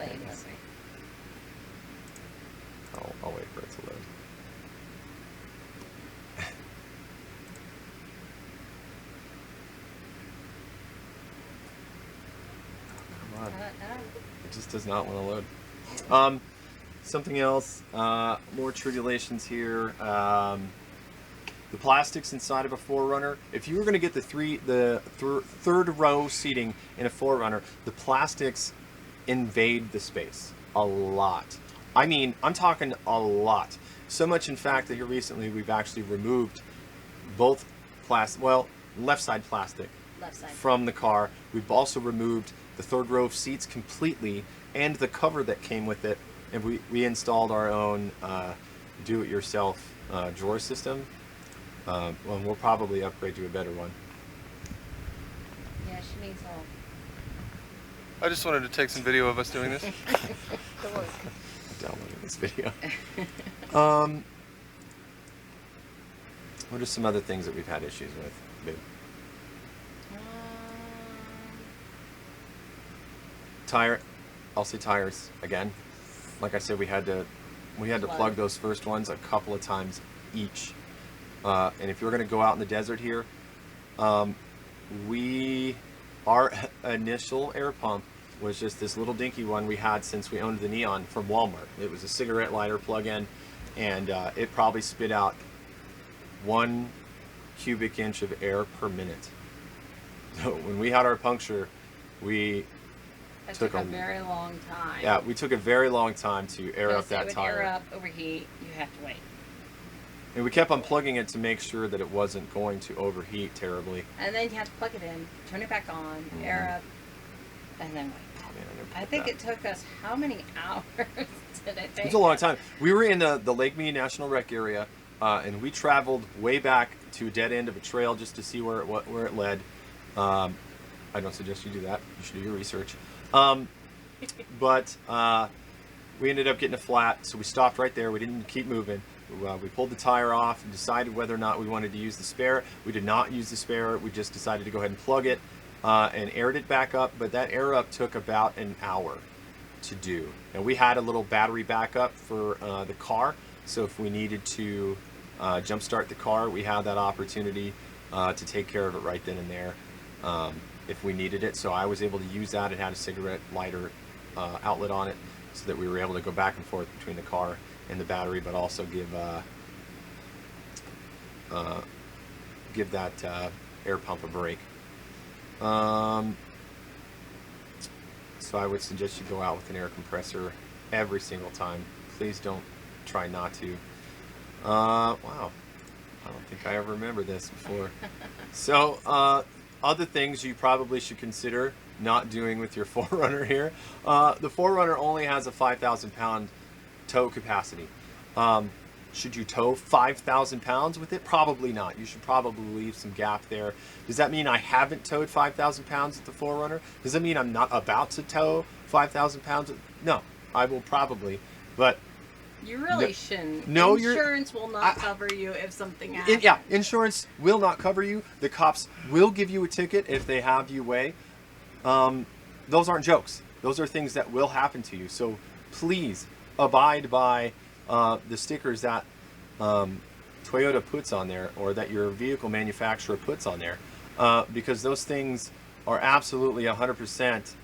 I'll wait for it to load. Come on. It just does not want to load. Something else, more tribulations here. The plastics inside of a 4Runner. If you were going to get the third row seating in a 4Runner, the plastics invade the space a lot. I mean, I'm talking a lot. So much, in fact, that here recently we've actually removed both left side plastic from the car. We've also removed the third row of seats completely and the cover that came with it, and we installed our own do-it-yourself drawer system. Well, we'll probably upgrade to a better one. Yeah, she needs all. I just wanted to take some video of us doing this. Downloading this video. What are some other things that we've had issues with, babe? I'll say tires again. Like I said, we had to plug those first ones a couple of times each. And if you're going to go out in the desert here, our initial air pump was just this little dinky one we had since we owned the Neon from Walmart. It was a cigarette lighter plug-in, and it probably spit out 1 cubic inch of air per minute. So when we had our puncture, it took a very long time. Yeah, we took a very long time to air up that tire. Air up, overheat, you have to wait. And we kept unplugging it to make sure that it wasn't going to overheat terribly. And then you have to plug it in, turn it back on, air up, and then wait. Oh, man, I think it took us, how many hours did it take? It was a long time. We were in the Lake Mead National Rec area, and we traveled way back to a dead end of a trail just to see where it led. I don't suggest you do that. You should do your research. But we ended up getting a flat, so we stopped right there. We didn't keep moving. We pulled the tire off and decided whether or not we wanted to use the spare. We did not use the spare. We just decided to go ahead and plug it and aired it back up. But that air up took about an hour to do. And we had a little battery backup for the car. So if we needed to jump start the car, we had that opportunity to take care of it right then and there if we needed it. So I was able to use that. It had a cigarette lighter outlet on it, so that we were able to go back and forth between the car and the battery, but also give that air pump a break. So I would suggest you go out with an air compressor every single time. Please don't try not to. Wow. I don't think I ever remember this before. So, other things you probably should consider not doing with your 4Runner here. The 4Runner only has a 5,000 pound tow capacity. Should you tow 5,000 pounds with it? Probably not. You should probably leave some gap there. Does that mean I haven't towed 5,000 pounds with the 4Runner? Does that mean I'm not about to tow 5,000 pounds? No, I will probably, but you really shouldn't. No, insurance will not cover you if something happens. yeah, insurance will not cover you. The cops will give you a ticket if they have you weigh. Those aren't jokes. Those are things that will happen to you. So please abide by the stickers that Toyota puts on there, or that your vehicle manufacturer puts on there, because those things are absolutely 100%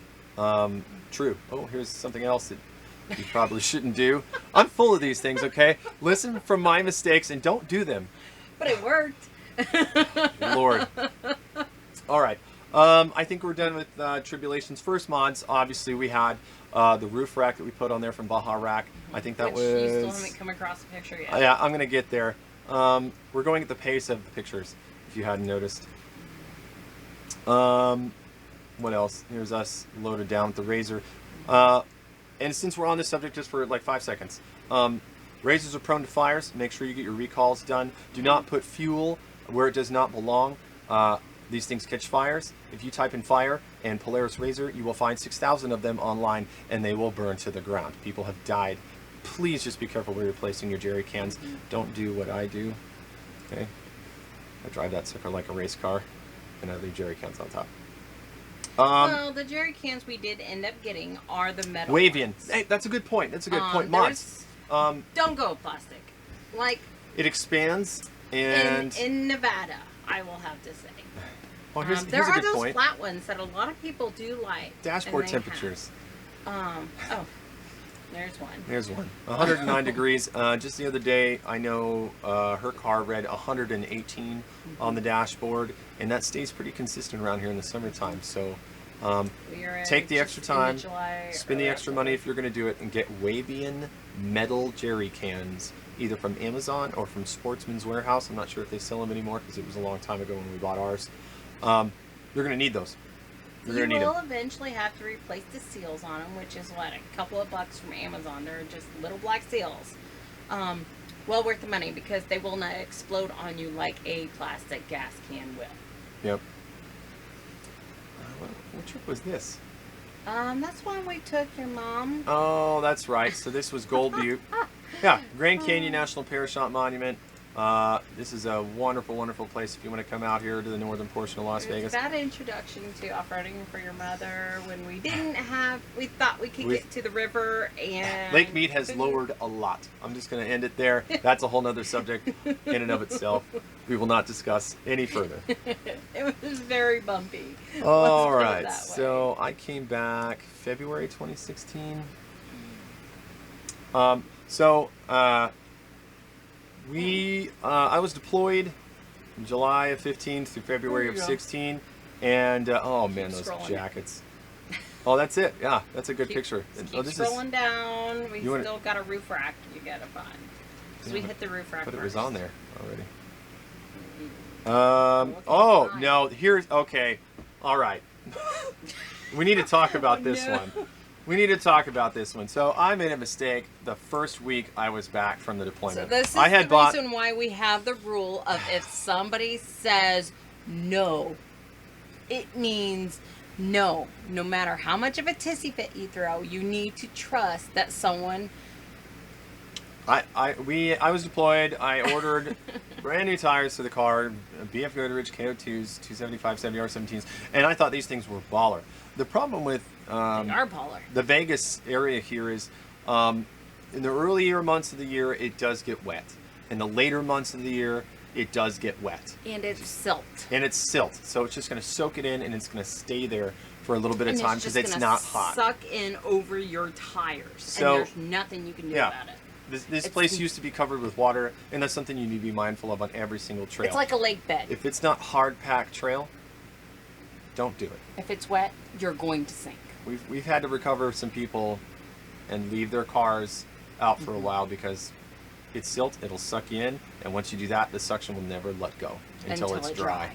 true. Oh, here's something else that you probably shouldn't do. I'm full of these things, okay? Listen from my mistakes and don't do them. But it worked. Lord. All right. I think we're done with Tribulation's first mods. Obviously, we had the roof rack that we put on there from Baja Rack. I think that Which was... you still haven't come across a picture yet. Yeah, I'm going to get there. We're going at the pace of the pictures, if you hadn't noticed. What else? Here's us loaded down with the Razor. And since we're on this subject just for like 5 seconds, Razors are prone to fires. Make sure you get your recalls done. Do not put fuel where it does not belong. These things catch fires. If you type in fire and Polaris Razor, you will find 6,000 of them online, and they will burn to the ground. People have died. Please just be careful where you're placing your jerry cans. Don't do what I do. Okay, I drive that sucker like a race car, and I leave jerry cans on top. Well, the jerry cans we did end up getting are the metal Wavian. ones. Hey, that's a good point. That's a good point. Mods. Don't go with plastic. Like, it expands, and in Nevada, I will have to say. Well, here's there a are good those point. flat ones that a lot of people do like. Dashboard temperatures. Oh, there's one. There's one. 109 degrees. Just the other day, I know her car read 118 on the dashboard, and that stays pretty consistent around here in the summertime. So take the extra time, spend the extra money if you're going to do it, and get Wavian metal jerry cans, either from Amazon or from Sportsman's Warehouse. I'm not sure if they sell them anymore because it was a long time ago when we bought ours. You're going to need those. You're going to need them. You will eventually have to replace the seals on them, which is what, a couple of bucks from Amazon. They're just little black seals. Well worth the money because they will not explode on you like a plastic gas can will. Yep. What trip was this? That's one we took your mom. Oh, that's right. So this was Gold Butte. Yeah, Grand Canyon National Parachute Monument. This is a wonderful, wonderful place if you want to come out here to the northern portion of Las Vegas. It's that introduction to off-roading for your mother when we didn't have, we thought we could get to the river, and... Lake Mead has lowered a lot. I'm just going to end it there. That's a whole nother subject in and of itself. We will not discuss any further. It was very bumpy. All right, so I came back February 2016. I was deployed in July of 15 through February of 16, and oh man, those jackets. Oh, that's it. Yeah, that's a good picture. Keep scrolling down. We still got a roof rack you gotta find. Because we hit the roof rack But first. it was on there already. Oh, no, here's, okay. All right. We need to talk about this one. We need to talk about this one. So I made a mistake the first week I was back from the deployment. So this is the reason why we have the rule of if somebody says no, it means no. No matter how much of a tissy fit you throw, you need to trust that someone... I was deployed. I ordered brand new tires for the car, BF Goodrich KO2s, 275 70R17s, and I thought these things were baller. The problem with the Vegas area here is in the earlier months of the year it does get wet. In the later months of the year it does get wet. And it's silt. So it's just going to soak it in and it's going to stay there for a little bit of time because it's not hot. Suck in over your tires, so, and there's nothing you can do about it. This place used to be covered with water, and that's something you need to be mindful of on every single trail. It's like a lake bed. If it's not hard packed trail, don't do it. If it's wet, you're going to sink. We've had to recover some people and leave their cars out for a while because hit silt, it'll suck you in, and once you do that, the suction will never let go until it's dry.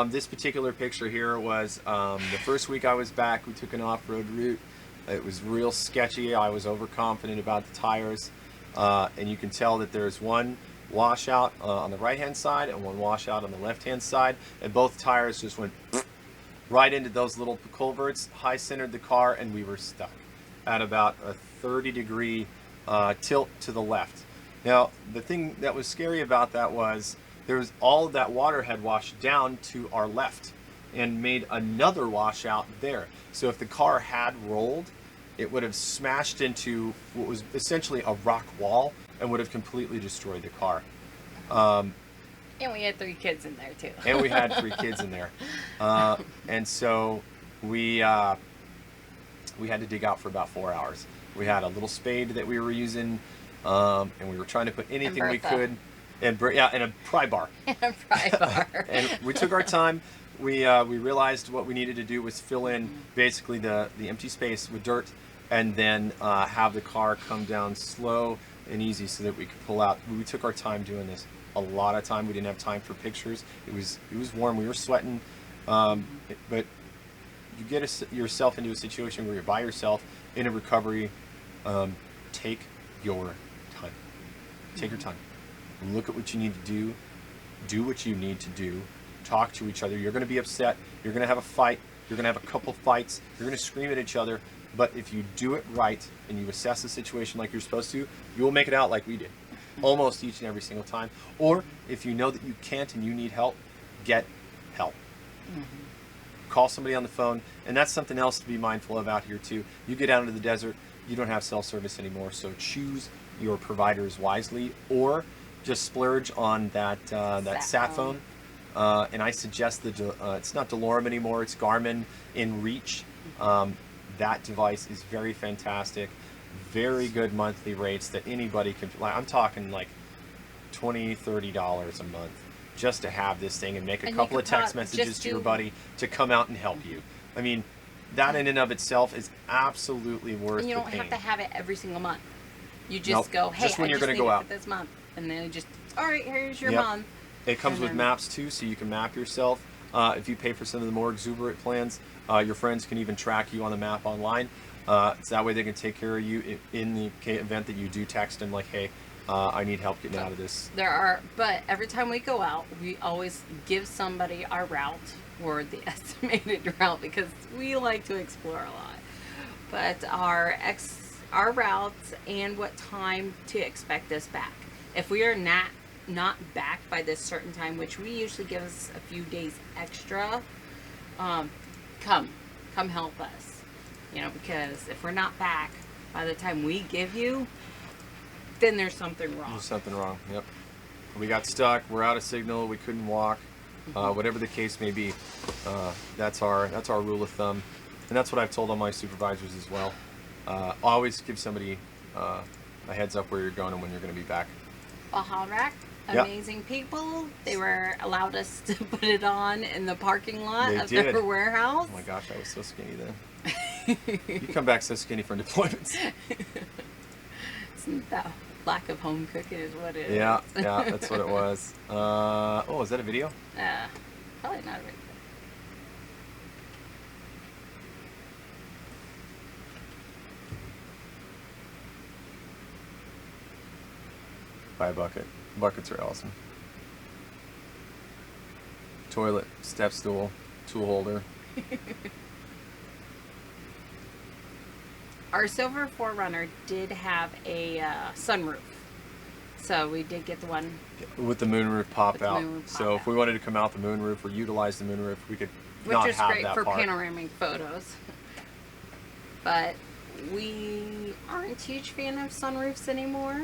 This particular picture here was the first week I was back. We took an off-road route. It was real sketchy. I was overconfident about the tires, and you can tell that there's one washout on the right-hand side and one washout on the left-hand side, and both tires just went right into those little culverts, high-centered the car, and we were stuck at about a 30-degree tilt to the left. Now, the thing that was scary about that was there was all of that water had washed down to our left and made another washout there. So if the car had rolled, it would have smashed into what was essentially a rock wall and would have completely destroyed the car. And we had 3 kids in there too. And we had 3 kids in there. And so we had to dig out for about 4 hours. We had a little spade that we were using, and we were trying to put anything we could. And a pry bar. And a pry bar. And we took our time. We realized what we needed to do was fill in basically the empty space with dirt, and then have the car come down slow and easy so that we could pull out. We took our time doing this. A lot of time. We didn't have time for pictures. It was warm. We were sweating, but you get yourself into a situation where you're by yourself in a recovery. Take your time. Take your time. Look at what you need to do what you need to do, talk to each other. You're going to be upset, you're going to have a fight, you're going to have a couple fights, you're going to scream at each other, but if you do it right and you assess the situation like you're supposed to, you will make it out like we did, almost each and every single time. Or if you know that you can't and you need help, get help. Call somebody on the phone, and that's something else to be mindful of out here too. You get out into the desert, you don't have cell service anymore, so choose your providers wisely, or just splurge on that sat phone. And I suggest it's not DeLorme anymore, it's Garmin InReach. That device is very fantastic, very good monthly rates that anybody can, I'm talking like $20, $30 a month just to have this thing and make a couple of text messages to your buddy to come out and help you. I mean, that in and of itself is absolutely worth And you the don't pain. have to have it every single month. You just go, hey, just when you're going to go out this month. And then it just, all right, here's your Yep. month. It comes And with then- maps too, so you can map yourself. If you pay for some of the more exuberant plans, your friends can even track you on the map online. So that way they can take care of you in the event that you do text them like, hey, I need help getting out of this. But every time we go out, we always give somebody our route or the estimated route because we like to explore a lot. But our routes and what time to expect us back. If we are not back by this certain time, which we usually give us a few days extra, come help us. Because if we're not back by the time we give you, then there's something wrong. There's something wrong. Yep. We got stuck. We're out of signal. We couldn't walk. Whatever the case may be, that's our rule of thumb, and that's what I've told all my supervisors as well. Always give somebody a heads up where you're going and when you're going to be back. Rack, amazing people. They allowed us to put it on in the parking lot of their warehouse. Oh my gosh, I was so skinny then. You come back so skinny from deployments. That lack of home cooking is what it is. Yeah, that's what it was. Oh, is that a video? Probably not a video. Buy a bucket. Buckets are awesome. Toilet, step stool, tool holder. Our Silver 4Runner did have a sunroof. So we did get the one with the moonroof pop out. Moonroof so pop if we wanted to come out the moonroof or utilize the moonroof, we could which not is have great that for part. panoramic photos. But we aren't a huge fan of sunroofs anymore.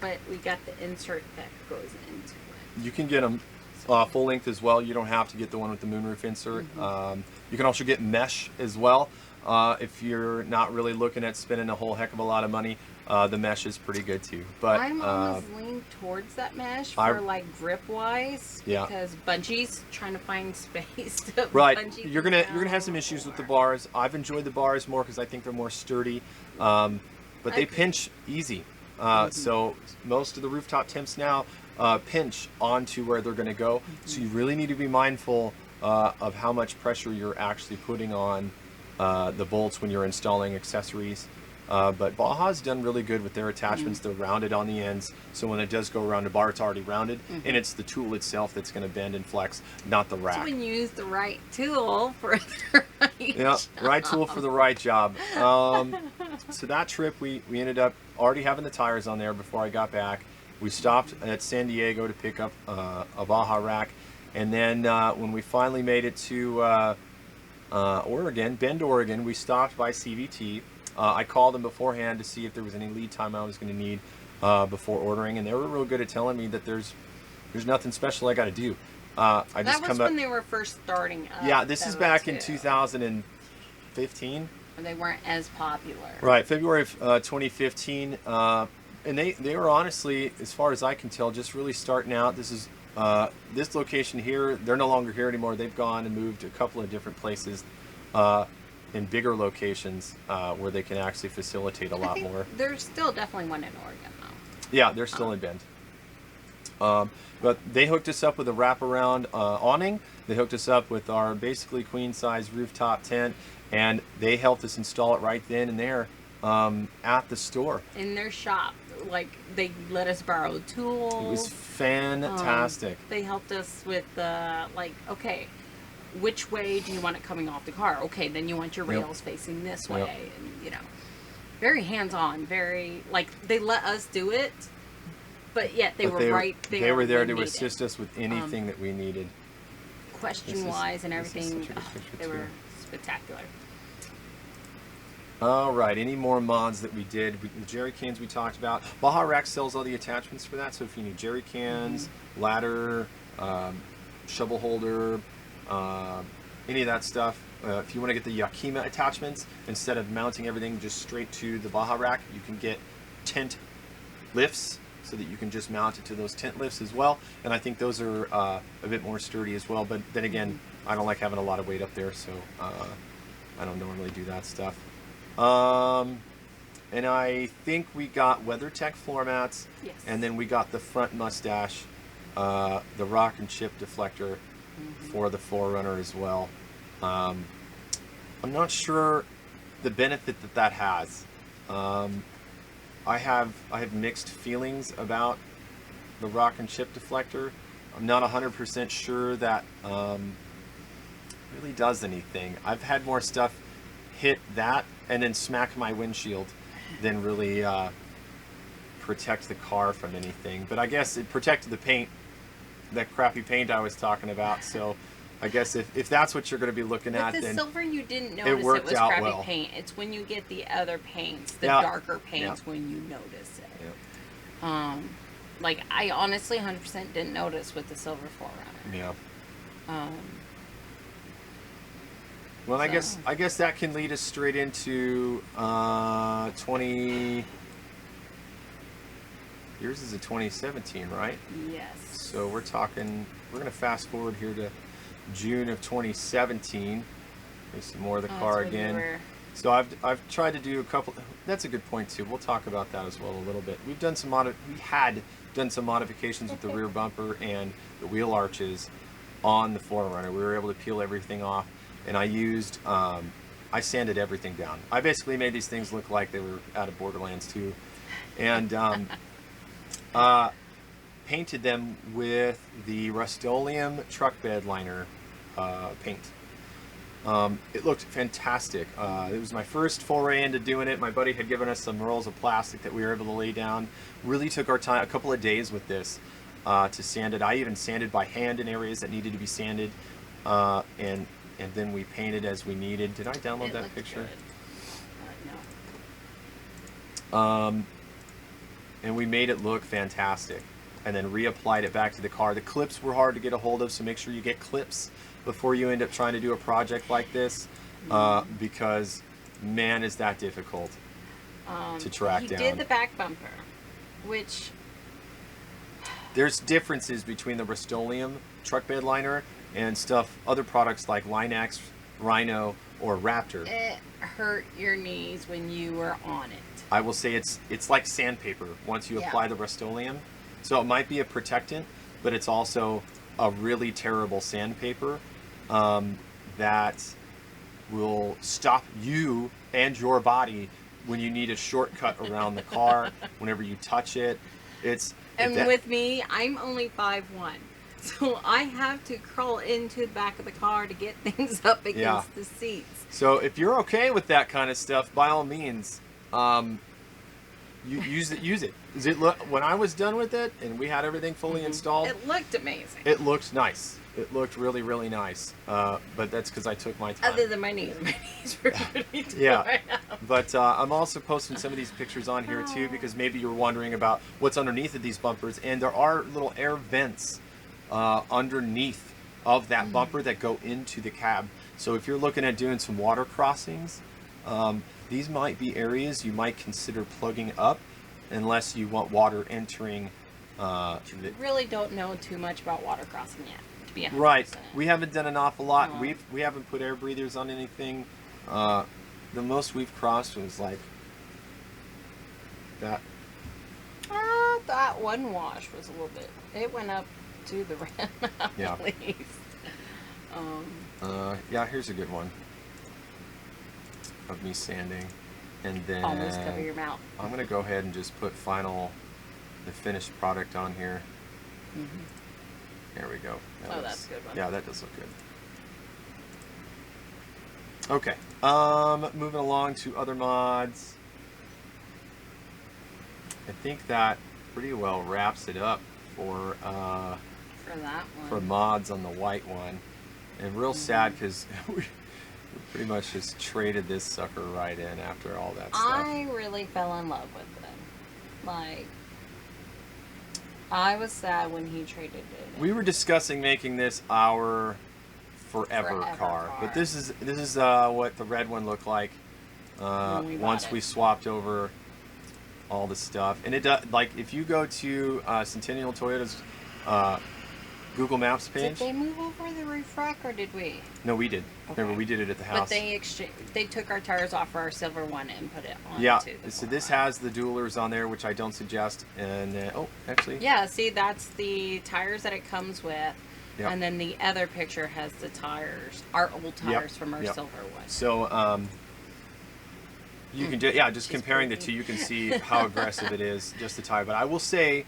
But we got the insert that goes into it. You can get them full length as well. You don't have to get the one with the moonroof insert. You can also get mesh as well. If you're not really looking at spending a whole heck of a lot of money, the mesh is pretty good too. But I'm almost leaning towards that mesh for like grip wise, because bungees trying to find space to bungee you're gonna have some issues with the bars. I've enjoyed the bars more because I think they're more sturdy, but they pinch easy. So most of the rooftop temps now pinch onto where they're going to go. So you really need to be mindful of how much pressure you're actually putting on the bolts when you're installing accessories. But Baja's done really good with their attachments. They're rounded on the ends, so when it does go around the bar, it's already rounded, and it's the tool itself that's going to bend and flex, not the rack. So when you use the right tool for the right job. Right tool for the right job. So that trip, we ended up already having the tires on there before I got back. We stopped at San Diego to pick up a Baja rack, and then when we finally made it to Oregon, Bend, Oregon, we stopped by CVT. I called them beforehand to see if there was any lead time I was going to need before ordering, and they were real good at telling me that there's nothing special I got to do. That was when they were first starting up. Yeah, this is back in 2015. When they weren't as popular. Right, February of 2015, and they were honestly, as far as I can tell, just really starting out. This is this location here. They're no longer here anymore. They've gone and moved to a couple of different places. In bigger locations where they can actually facilitate a lot more. There's still definitely one in Oregon, though. Yeah, they're still in Bend. But they hooked us up with a wraparound awning. They hooked us up with our basically queen-size rooftop tent, and they helped us install it right then and there at the store. In their shop. Like, they let us borrow tools. It was fantastic. They helped us with, like, okay, which way do you want it coming off the car? Okay, then you want your rails facing this way. And, you know, very hands-on, very, like, they let us do it, but yet they were right there. They were there to assist us with anything that we needed. Question-wise and everything, they were spectacular. All right, any more mods that we did? The jerry cans we talked about. Baja Rack sells all the attachments for that, so if you need jerry cans, ladder, shovel holder, any of that stuff. If you want to get the Yakima attachments, instead of mounting everything just straight to the Baja rack, you can get tent lifts so that you can just mount it to those tent lifts as well. And I think those are a bit more sturdy as well. But then again, I don't like having a lot of weight up there, so I don't normally do that stuff. And I think we got WeatherTech floor mats, and then we got the front mustache, the rock and chip deflector for the 4Runner as well. I'm not sure the benefit that has. I have mixed feelings about the rock and chip deflector. I'm not 100% sure that really does anything. I've had more stuff hit that and then smack my windshield than really protect the car from anything. But I guess it protected the paint, that crappy paint I was talking about. So I guess if that's what you're going to be looking at, the then silver you didn't notice it was crappy paint. It's when you get the other paints, the darker paints, when you notice it. Like I honestly 100% didn't notice with the silver 4Runner. Yeah. Well, so. I guess that can lead us straight into 20. Yours is a 2017, right? Yes. So we're going to fast forward here to June of 2017. There's some more of the car again. So I've tried to do a couple. That's a good point too. We'll talk about that as well a little bit. We had done some modifications with the rear bumper and the wheel arches on the 4Runner. We were able to peel everything off, and I used I sanded everything down. I basically made these things look like they were out of Borderlands 2, and painted them with the Rust-Oleum truck bed liner paint. It looked fantastic. It was my first foray into doing it. My buddy had given us some rolls of plastic that we were able to lay down. Really took our time, a couple of days with this to sand it. I even sanded by hand in areas that needed to be sanded, and then we painted as we needed. Did I download that picture? No. And we made it look fantastic, and then reapplied it back to the car. The clips were hard to get a hold of, so make sure you get clips before you end up trying to do a project like this, because man, is that difficult to track down. You did the back bumper, which there's differences between the Rust-Oleum truck bed liner and other products like Line-X, Rhino, or Raptor. It hurt your knees when you were on it. I will say it's like sandpaper once you apply the Rust-Oleum. So it might be a protectant, but it's also a really terrible sandpaper that will stop you and your body when you need a shortcut around the car, whenever you touch it. With me, I'm only 5'1", so I have to crawl into the back of the car to get things up against the seats. So if you're okay with that kind of stuff, by all means, you use it. Use it. When I was done with it and we had everything fully installed, it looked amazing. It looked nice. It looked really, really nice. But that's because I took my time. Other than my knees. My knees were pretty tore yeah. out. But I'm also posting some of these pictures on here too, because maybe you're wondering about what's underneath of these bumpers, and there are little air vents underneath of that bumper that go into the cab. So if you're looking at doing some water crossings, these might be areas you might consider plugging up, unless you want water entering. Really don't know too much about water crossing yet. Right, we haven't done an awful lot. We haven't put air breathers on anything. The most we've crossed was like that. That one wash was a little bit. It went up to the rim at least. Yeah, here's a good one of me sanding, and then almost cover your mouth. I'm gonna go ahead and just put the finished product on here. There we go. That's a good one. Yeah, that does look good. Okay, moving along to other mods. I think that pretty well wraps it up for that one. For mods on the white one. And real sad because we pretty much just traded this sucker right in after all that stuff. I really fell in love with it. Like, I was sad when he traded it in. We were discussing making this our forever car, but this is what the red one looked like once we swapped over all the stuff. And it does, like, if you go to Centennial Toyota's Google Maps page. Did they move over the roof rack, or did we? No, we did. Okay. Remember, we did it at the house. But they took our tires off for our silver one and put it on. Yeah. So this has the dualers on there, which I don't suggest. And actually. Yeah. See, that's the tires that it comes with. Yep. And then the other picture has the tires, our old tires from our silver one. So you can just comparing the two, you can see how aggressive it is, just the tire. But I will say,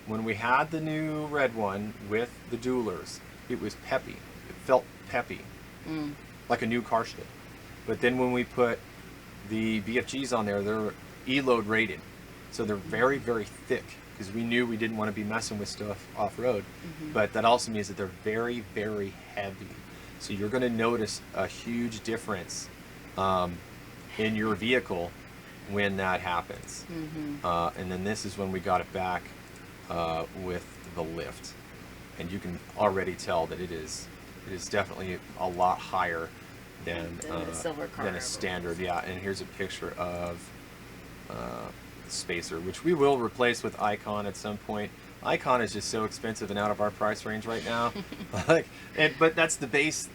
when we had the new red one with the dualers, it was peppy. It felt peppy, like a new car should. But then when we put the BFGs on there, they're E-load rated. So they're very, very thick, because we knew we didn't want to be messing with stuff off-road. But that also means that they're very, very heavy. So you're going to notice a huge difference in your vehicle when that happens. And then this is when we got it back with the lift, and you can already tell that it is definitely a lot higher than a standard. Yeah, and here's a picture of Spacer, which we will replace with Icon at some point. Icon is just so expensive and out of our price range right now. But that's the base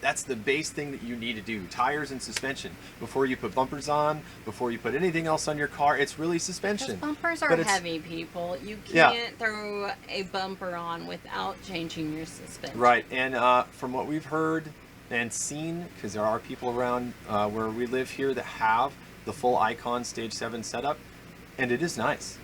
thing that you need to do. Tires and suspension. Before you put bumpers on, before you put anything else on your car, it's really suspension. Because bumpers are heavy, people. You can't throw a bumper on without changing your suspension. Right, and from what we've heard and seen, because there are people around where we live here that have the full Icon Stage 7 setup, and it is nice.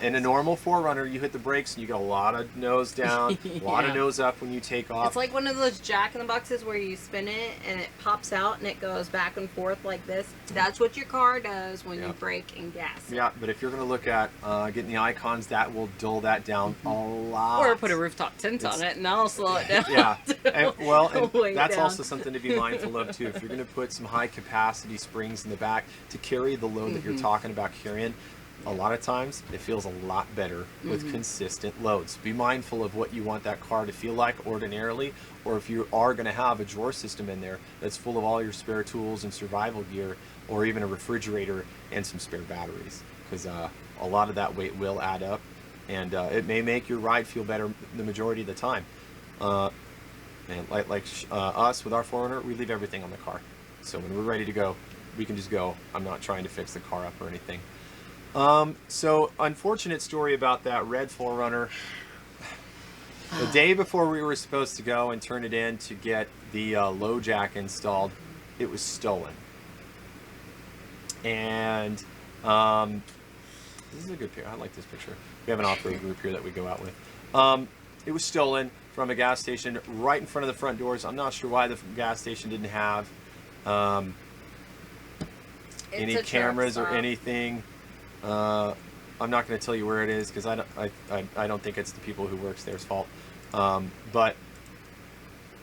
In a normal 4Runner, you hit the brakes and you get a lot of nose down, a lot of nose up when you take off. It's like one of those Jack-in-the-Boxes where you spin it and it pops out and it goes back and forth like this. That's what your car does when you brake and gas. Yeah, but if you're going to look at getting the Icons, that will dull that down a lot. Or put a rooftop tent on it and that'll slow it down. Yeah, and that's also something to be mindful of too. If you're going to put some high-capacity springs in the back to carry the load that you're talking about carrying, a lot of times it feels a lot better with consistent loads. Be mindful of what you want that car to feel like ordinarily, or if you are going to have a drawer system in there that's full of all your spare tools and survival gear, or even a refrigerator and some spare batteries, because a lot of that weight will add up, and it may make your ride feel better the majority of the time. And like us with our 4Runner, we leave everything on the car, so when we're ready to go, we can just go. I'm not trying to fix the car up or anything. So unfortunate story about that red 4Runner. The day before we were supposed to go and turn it in to get the low jack installed, it was stolen. And this is a good picture. I like this picture. We have an off-road group here that we go out with. It was stolen from a gas station right in front of the front doors. I'm not sure why the gas station didn't have any cameras or anything. I'm not going to tell you where it is because I don't think it's the people who works there's fault. But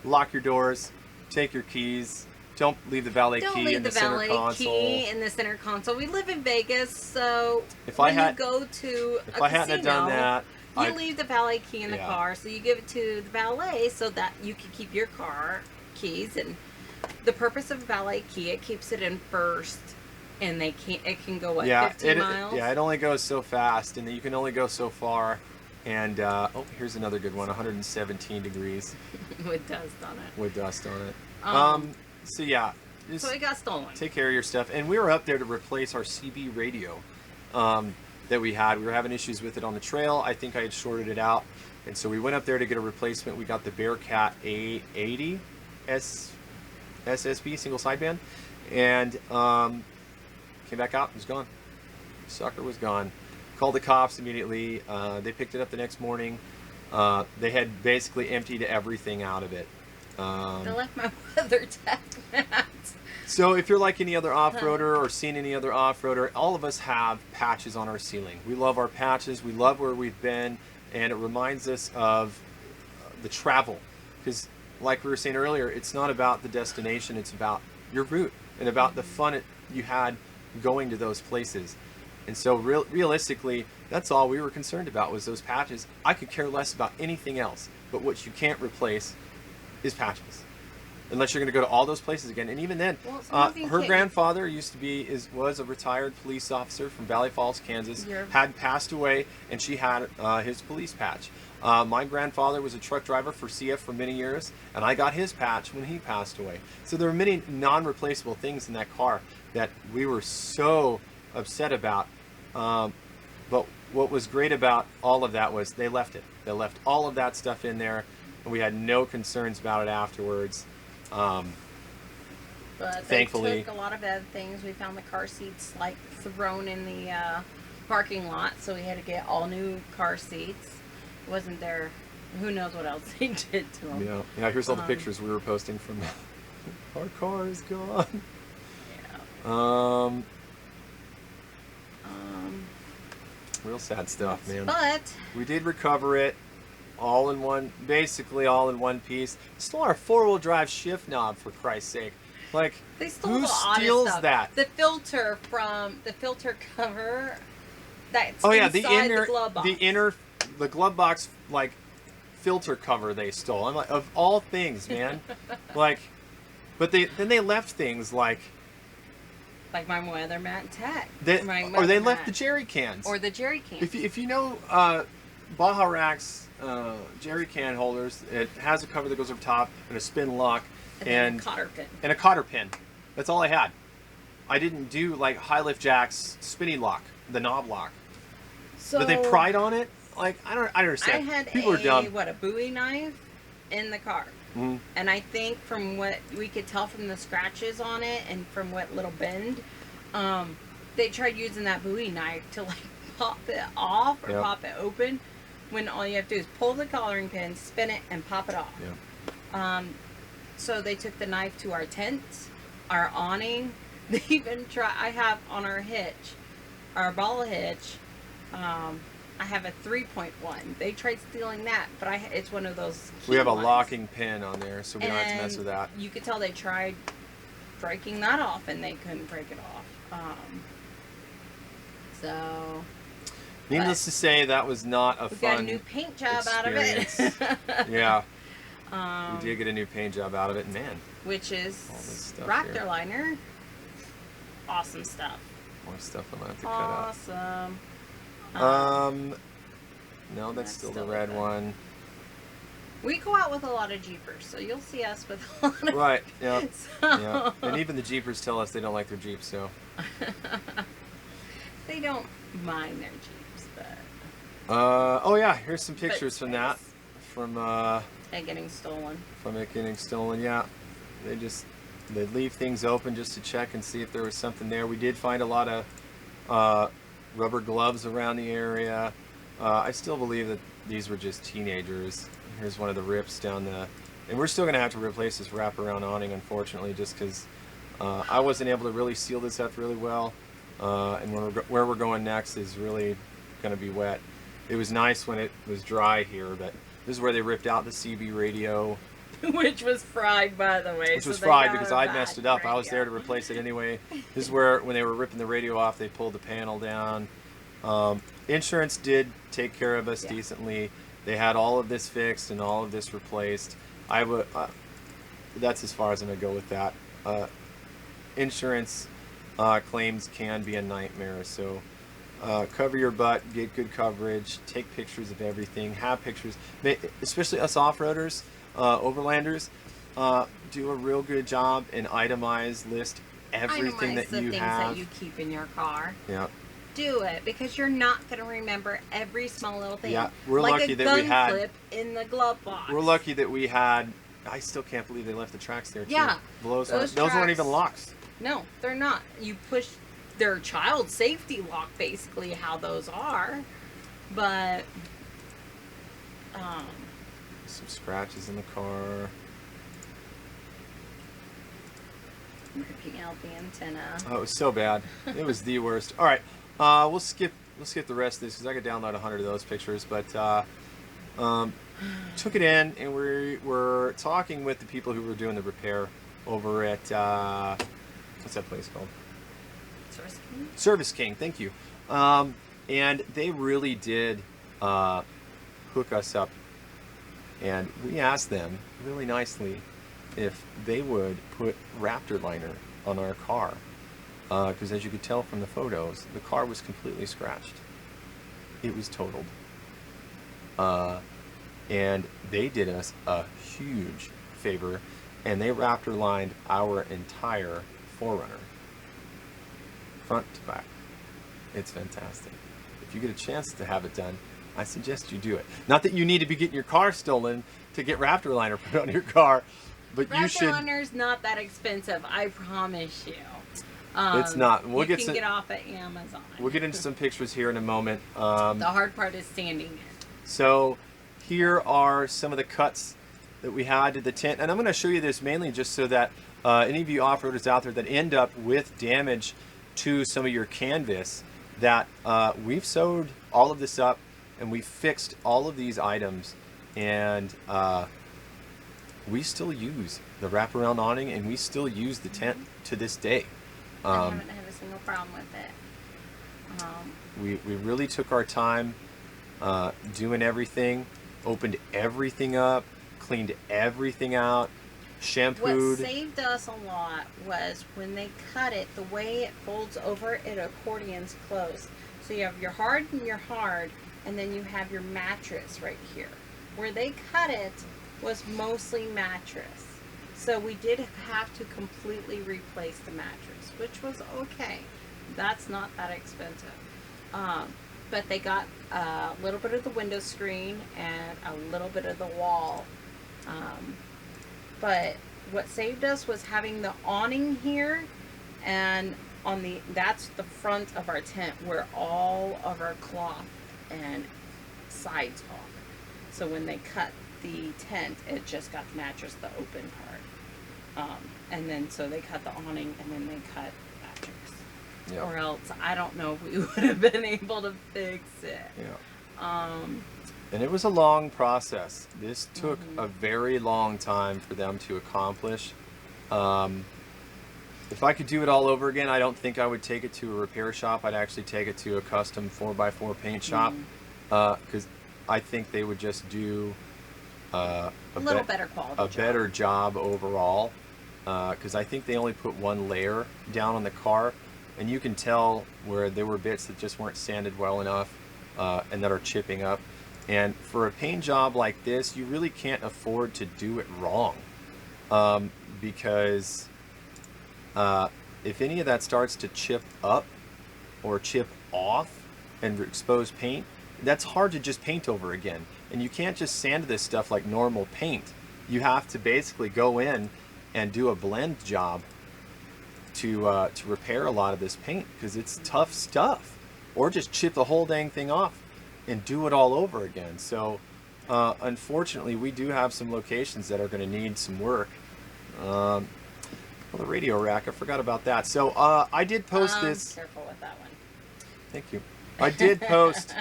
lock your doors, take your keys. Don't leave the valet key in the center console. Don't leave the valet key in the center console. We live in Vegas, so if when you go to a I hadn't done that, you leave the valet key in the car, so you give it to the valet so that you can keep your car keys. And the purpose of a valet key, it keeps it in first, and it can go, what, 50 miles? Yeah, it only goes so fast, and you can only go so far. And, oh, here's another good one, 117 degrees. With dust on it. With dust on it. So, yeah. So it got stolen. Take care of your stuff. And we were up there to replace our CB radio that we had. We were having issues with it on the trail. I think I had shorted it out. And so we went up there to get a replacement. We got the Bearcat A80 SSB, single sideband. And came back out. It was gone. Sucker was gone. Called the cops immediately. They picked it up the next morning. They had basically emptied everything out of it. They left my weather tech mat. So if you're like any other off-roader or seen any other off-roader, all of us have patches on our ceiling. We love our patches. We love where we've been, and it reminds us of the travel. Because like we were saying earlier, it's not about the destination. It's about your route and about the fun you had going to those places. And so realistically, that's all we were concerned about was those patches. I could care less about anything else, but what you can't replace is patches. Unless you're going to go to all those places again. And even then, her grandfather was a retired police officer from Valley Falls, Kansas, had passed away, and she had his police patch. My grandfather was a truck driver for CF for many years, and I got his patch when he passed away. So there are many non-replaceable things in that car that we were so upset about. But what was great about all of that was they left it. They left all of that stuff in there, and we had no concerns about it afterwards. But thankfully, they took a lot of other things. We found the car seats like thrown in the parking lot, so we had to get all new car seats. It wasn't there. Who knows what else they did to them? Yeah. Here's all the pictures we were posting from. Our car is gone. Yeah. Real sad stuff, man. But we did recover it. Basically all in one piece. Stole our 4-wheel drive shift knob, for Christ's sake. Like, they stole who the steals stuff. that? The filter from the filter cover. That's the glove box, like, filter cover they stole. I'm like, of all things, man. Like, but then they left things like my weather mat tech. They left the jerry cans. Or the jerry cans. If you know Baja Rack's jerry can holders, it has a cover that goes over top and a spin lock and a cotter pin. And a cotter pin. That's all I had. I didn't do like High Lift Jack's spinny lock, the knob lock. So but they pried on it. Like I don't understand. I had People are dumb. a Bowie knife in the car. Mm-hmm. And I think from what we could tell from the scratches on it and from what little bend, they tried using that Bowie knife to like pop it off or pop it open, when all you have to do is pull the collaring pin, spin it, and pop it off. Yeah. So they took the knife to our tent, our awning. They even I have on our hitch, our ball hitch, I have a 3.1. They tried stealing that, but it's one of those key We have a ones. locking pin on there, so we don't have to mess with that. You could tell they tried breaking that off, and they couldn't break it off. So... Needless to say, that was not a fun We got a new paint job experience. out of it. Yeah. We did get a new paint job out of it, man. Which is all this stuff Raptor here. liner. Awesome stuff. More stuff I'm going to have to cut out. Awesome. No, that's still the red one. We go out with a lot of Jeepers, so you'll see us with a lot of... Right, yeah. So... yeah. And even the Jeepers tell us they don't like their Jeeps, so... They don't mind their Jeeps, but Oh yeah, here's some pictures but from that. nice. From And getting stolen. from it getting stolen. Yeah, they'd leave things open just to check and see if there was something there. We did find a lot of rubber gloves around the area. I still believe that these were just teenagers. Here's one of the rips down the, and we're still gonna have to replace this wraparound awning, unfortunately, just because I wasn't able to really seal this up really well, and where we're going next is really gonna be wet. It was nice when it was dry here, but this is where they ripped out the CB radio. Which was fried, by the way. Which was so fried they got because a I'd bad messed it up. I was radio. there to replace it anyway. This is where, when they were ripping the radio off, they pulled the panel down. Insurance did take care of us decently. They had all of this fixed and all of this replaced. That's as far as I'm going to go with that. Insurance claims can be a nightmare, so cover your butt, get good coverage, take pictures of everything, have pictures, especially us off-roaders, overlanders, do a real good job and list everything Itemize that you things have. that you keep in your car. Yeah. Do it, because you're not going to remember every small little thing. Yeah, we're like lucky a that gun we had. clip in the glove box. We're lucky that we had. I still can't believe they left the tracks there too. Yeah, those those weren't tracks- even locks. No, they're not. You push their child safety lock, basically how those are, but Some scratches in the car. ripping out the antenna. Oh, it was so bad. It was the worst. All right, we'll skip the rest of this because I could download 100 of those pictures. But took it in, and we were talking with the people who were doing the repair over at what's that place called? Service King. Thank you. And they really did hook us up, and we asked them really nicely if they would put Raptor liner on our car, because as you could tell from the photos, the car was completely scratched. It was totaled. And they did us a huge favor, and they Raptor lined our entire 4Runner, front to back. It's fantastic. If you get a chance to have it done, I suggest you do it. Not that you need to be getting your car stolen to get Raptor liner put on your car, but you should. Raptor liner's not that expensive, I promise you. It's not. You can get off at Amazon. We'll get into some pictures here in a moment. The hard part is sanding it. So here are some of the cuts that we had to the tent, and I'm going to show you this mainly just so that any of you off-roaders out there that end up with damage to some of your canvas, that we've sewed all of this up and we fixed all of these items, and we still use the wraparound awning, and we still use the tent to this day. I haven't had a single problem with it. We really took our time doing everything, opened everything up, cleaned everything out, shampooed. What saved us a lot was when they cut it, the way it folds over, it accordions close. So you have your hard and your hard, and then you have your mattress right here. Where they cut it was mostly mattress. So we did have to completely replace the mattress, which was okay. That's not that expensive. But they got a little bit of the window screen and a little bit of the wall. But what saved us was having the awning here, and that's the front of our tent where all of our cloth and sides are. So when they cut the tent, it just got the mattress, the open part. And then so they cut the awning, and then they cut mattress. Yeah. Or else I don't know if we would have been able to fix it. Yeah. And it was a long process. This took a very long time for them to accomplish. If I could do it all over again, I don't think I would take it to a repair shop. I'd actually take it to a custom 4x4 paint shop, because I think they would just do a little better quality better job overall. Because I think they only put one layer down on the car, and you can tell where there were bits that just weren't sanded well enough, and that are chipping up. And for a paint job like this, you really can't afford to do it wrong, because if any of that starts to chip up or chip off, and exposed paint, that's hard to just paint over again. And you can't just sand this stuff like normal paint. You have to basically go in and do a blend job to repair a lot of this paint, because it's tough stuff. Or just chip the whole dang thing off and do it all over again. So unfortunately, we do have some locations that are going to need some work. Well, the radio rack, I forgot about that. So I did post this. Careful with that one. Thank you. I did post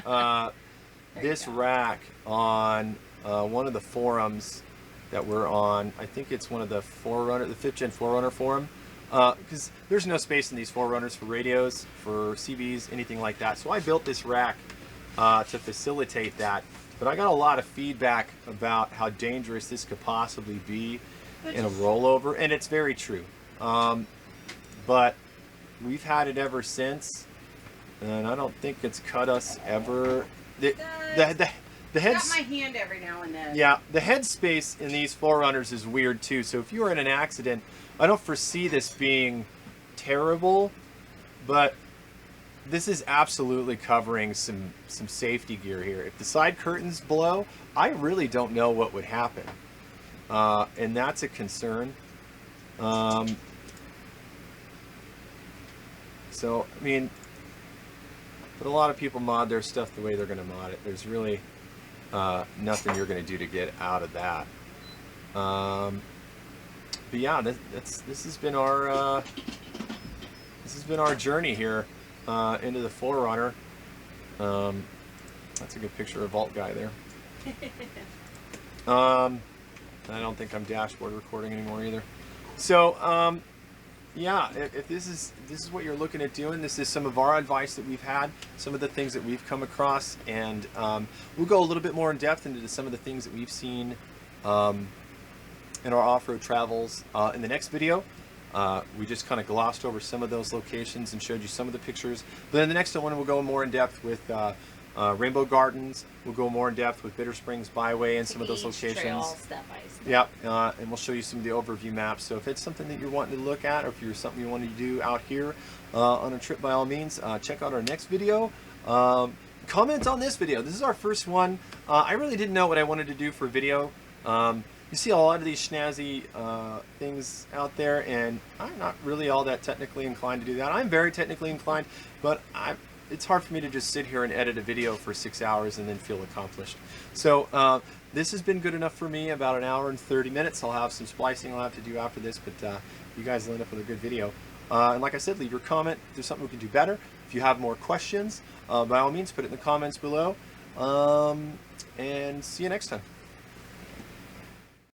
this go. rack on one of the forums that we're on. I think it's one of the Forerunner, the 5th Gen Forerunner forum. Because there's no space in these Forerunners for radios, for CBs, anything like that. So I built this rack to facilitate that. But I got a lot of feedback about how dangerous this could possibly be in a rollover, and it's very true. But we've had it ever since, and I don't think it's cut us ever. The head. Got my hand every now and then. Yeah, the head space in these Forerunners is weird too. So if you were in an accident, I don't foresee this being terrible, but this is absolutely covering some safety gear here. If the side curtains blow, I really don't know what would happen, and that's a concern. So I mean, but a lot of people mod their stuff the way they're going to mod it. There's really nothing you're going to do to get out of that. But yeah, this has been our journey here into the Forerunner. That's a good picture of Vault Guy there. I don't think I'm dashboard recording anymore either. So yeah, if this is what you're looking at doing, this is some of our advice that we've had, some of the things that we've come across, and we'll go a little bit more in depth into some of the things that we've seen in our off-road travels in the next video. We just kind of glossed over some of those locations and showed you some of the pictures. But in the next one, we'll go more in depth with Rainbow Gardens. We'll go more in depth with Bitter Springs Byway and some of those locations. Trail, step by step. Yep, and we'll show you some of the overview maps. So if it's something that you're wanting to look at, or if you're something you want to do out here on a trip, by all means, check out our next video. Comment on this video. This is our first one. I really didn't know what I wanted to do for a video. You see a lot of these snazzy things out there, and I'm not really all that technically inclined to do that. I'm very technically inclined, but it's hard for me to just sit here and edit a video for 6 hours and then feel accomplished. So this has been good enough for me, about 1 hour and 30 minutes. I'll have some splicing I'll have to do after this, but you guys will end up with a good video. And like I said, leave your comment if there's something we can do better. If you have more questions, by all means, put it in the comments below. And see you next time.